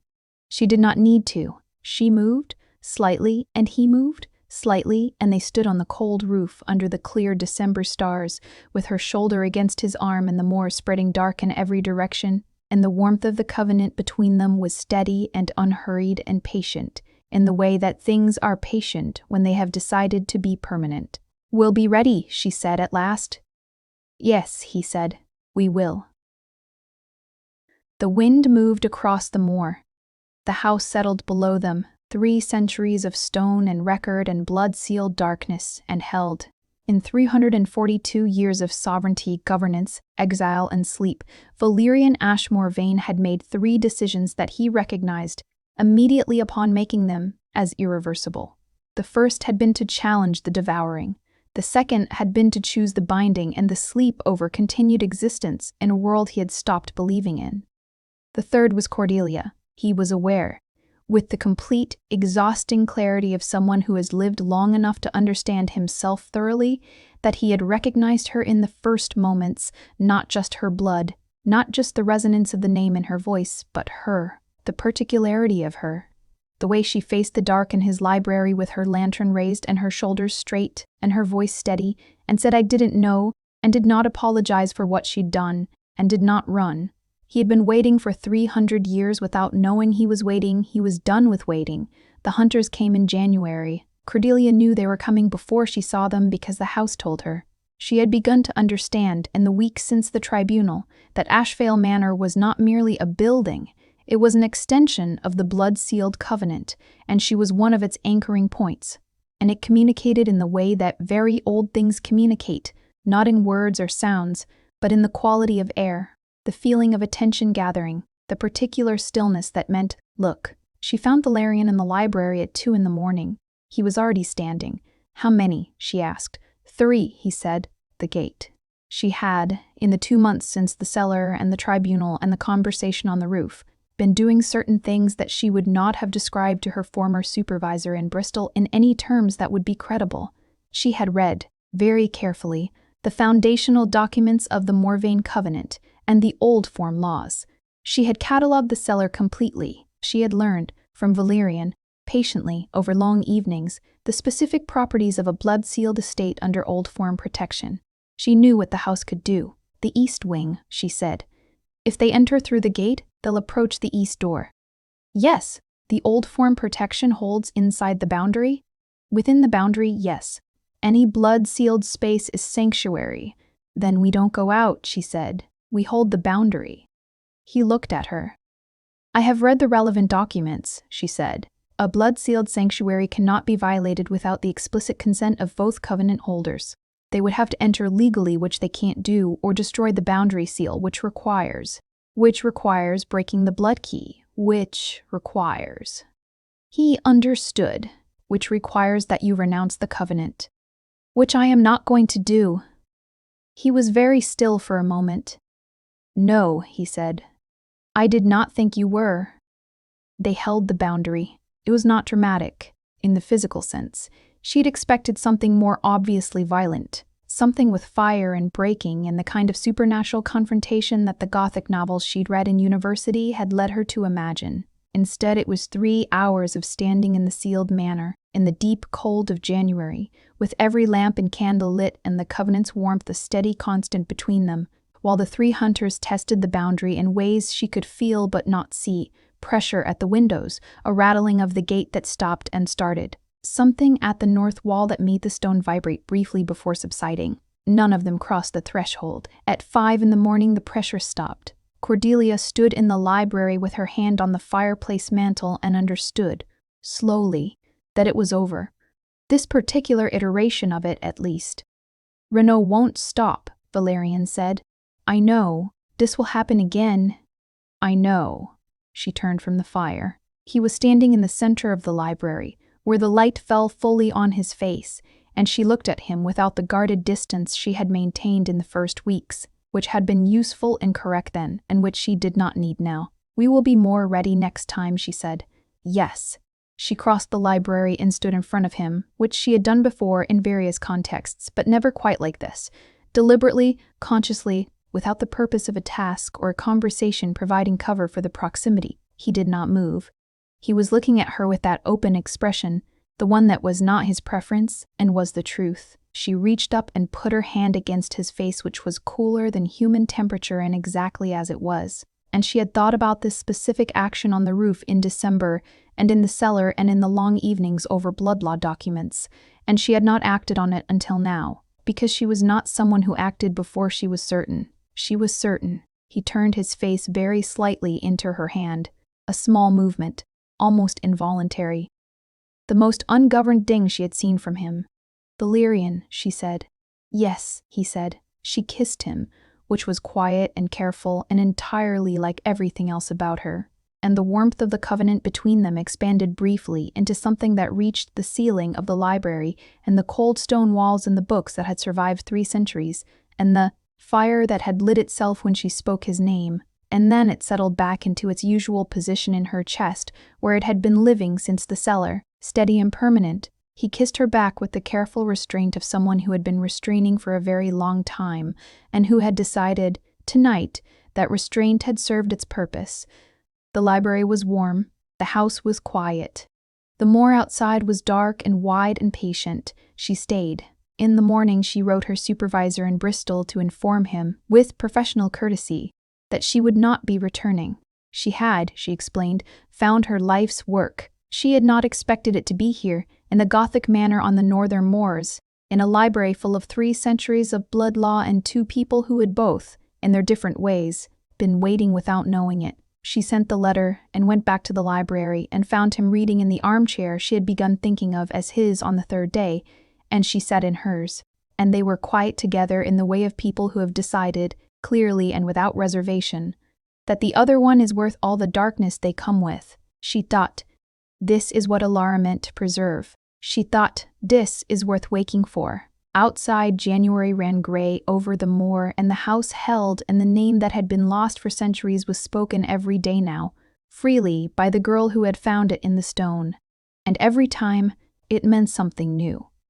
She did not need to. She moved, slightly, and he moved, slightly, and they stood on the cold roof under the clear December stars, with her shoulder against his arm and the moor spreading dark in every direction, and the warmth of the Covenant between them was steady and unhurried and patient, in the way that things are patient when they have decided to be permanent. "We'll be ready," she said at last. "Yes," he said, "we will." The wind moved across the moor. The house settled below them, 3 centuries of stone and record and blood-sealed darkness, and held. In 342 years of sovereignty, governance, exile, and sleep, Valerian Ashmore Vane had made 3 decisions that he recognized, immediately upon making them, as irreversible. The first had been to challenge the devouring. The second had been to choose the binding and the sleep over continued existence in a world he had stopped believing in. The third was Cordelia. He was aware, with the complete, exhausting clarity of someone who has lived long enough to understand himself thoroughly, that he had recognized her in the first moments, not just her blood, not just the resonance of the name in her voice, but her, the particularity of her. The way she faced the dark in his library with her lantern raised and her shoulders straight and her voice steady, and said I didn't know, and did not apologize for what she'd done, and did not run. He had been waiting for 300 years without knowing he was waiting. He was done with waiting. The hunters came in January. Cordelia knew they were coming before she saw them because the house told her. She had begun to understand, in the weeks since the tribunal, that Ashvale Manor was not merely a building. It was an extension of the blood-sealed covenant, and she was one of its anchoring points. And it communicated in the way that very old things communicate, not in words or sounds, but in the quality of air. The feeling of attention gathering, the particular stillness that meant, look. She found Valerian in the library at 2 a.m. He was already standing. How many? She asked. 3, he said. The gate. She had, in the 2 months since the cellar and the tribunal and the conversation on the roof, been doing certain things that she would not have described to her former supervisor in Bristol in any terms that would be credible. She had read, very carefully, the foundational documents of the Morvain Covenant and the old form laws. She had catalogued the cellar completely. She had learned, from Valerian, patiently, over long evenings, the specific properties of a blood-sealed estate under old form protection. She knew what the house could do. The east wing, she said. If they enter through the gate, they'll approach the east door. Yes, the old form protection holds inside the boundary. Within the boundary, yes. Any blood-sealed space is sanctuary. Then we don't go out, she said. We hold the boundary. He looked at her. I have read the relevant documents, she said. A blood-sealed sanctuary cannot be violated without the explicit consent of both covenant holders. They would have to enter legally, which they can't do, or destroy the boundary seal, which requires breaking the blood key, which requires. He understood, which requires that you renounce the covenant, which I am not going to do. He was very still for a moment. No, he said. I did not think you were. They held the boundary. It was not dramatic, in the physical sense. She'd expected something more obviously violent, something with fire and breaking and the kind of supernatural confrontation that the Gothic novels she'd read in university had led her to imagine. Instead, it was 3 hours of standing in the sealed manor, in the deep cold of January, with every lamp and candle lit and the covenant's warmth a steady constant between them, while the 3 hunters tested the boundary in ways she could feel but not see, pressure at the windows, a rattling of the gate that stopped and started. Something at the north wall that made the stone vibrate briefly before subsiding. None of them crossed the threshold. At 5 a.m, the pressure stopped. Cordelia stood in the library with her hand on the fireplace mantel and understood, slowly, that it was over. This particular iteration of it, at least. Renaud won't stop, Valerian said. I know. This will happen again. I know. She turned from the fire. He was standing in the center of the library, where the light fell fully on his face, and she looked at him without the guarded distance she had maintained in the first weeks, which had been useful and correct then, and which she did not need now. We will be more ready next time, she said. Yes. She crossed the library and stood in front of him, which she had done before in various contexts, but never quite like this. Deliberately, consciously, without the purpose of a task or a conversation providing cover for the proximity. He did not move. He was looking at her with that open expression, the one that was not his preference and was the truth. She reached up and put her hand against his face, which was cooler than human temperature and exactly as it was. And she had thought about this specific action on the roof in December and in the cellar and in the long evenings over blood law documents, and she had not acted on it until now, because she was not someone who acted before she was certain. She was certain. He turned his face very slightly into her hand, a small movement, almost involuntary. The most ungoverned thing she had seen from him. Valerian, she said. Yes, he said. She kissed him, which was quiet and careful and entirely like everything else about her. and the warmth of the covenant between them expanded briefly into something that reached the ceiling of the library and the cold stone walls and the books that had survived 3 centuries, and the fire that had lit itself when she spoke his name. And then it settled back into its usual position in her chest, where it had been living since the cellar, steady and permanent. He kissed her back with the careful restraint of someone who had been restraining for a very long time, and who had decided, tonight, that restraint had served its purpose. The library was warm, the house was quiet. The moor outside was dark and wide and patient. She stayed. In the morning she wrote her supervisor in Bristol to inform him, with professional courtesy, that she would not be returning. She had, she explained, found her life's work. She had not expected it to be here, in the Gothic manor on the northern moors, in a library full of 3 centuries of blood law and 2 people who had both, in their different ways, been waiting without knowing it. She sent the letter and went back to the library and found him reading in the armchair she had begun thinking of as his on the 3rd day, and she sat in hers. And they were quiet together in the way of people who have decided, clearly and without reservation, that the other one is worth all the darkness they come with. She thought, this is what Alara meant to preserve. She thought, this is worth waking for. Outside, January ran grey over the moor, and the house held, and the name that had been lost for centuries was spoken every day now, freely, by the girl who had found it in the stone. And every time, it meant something new.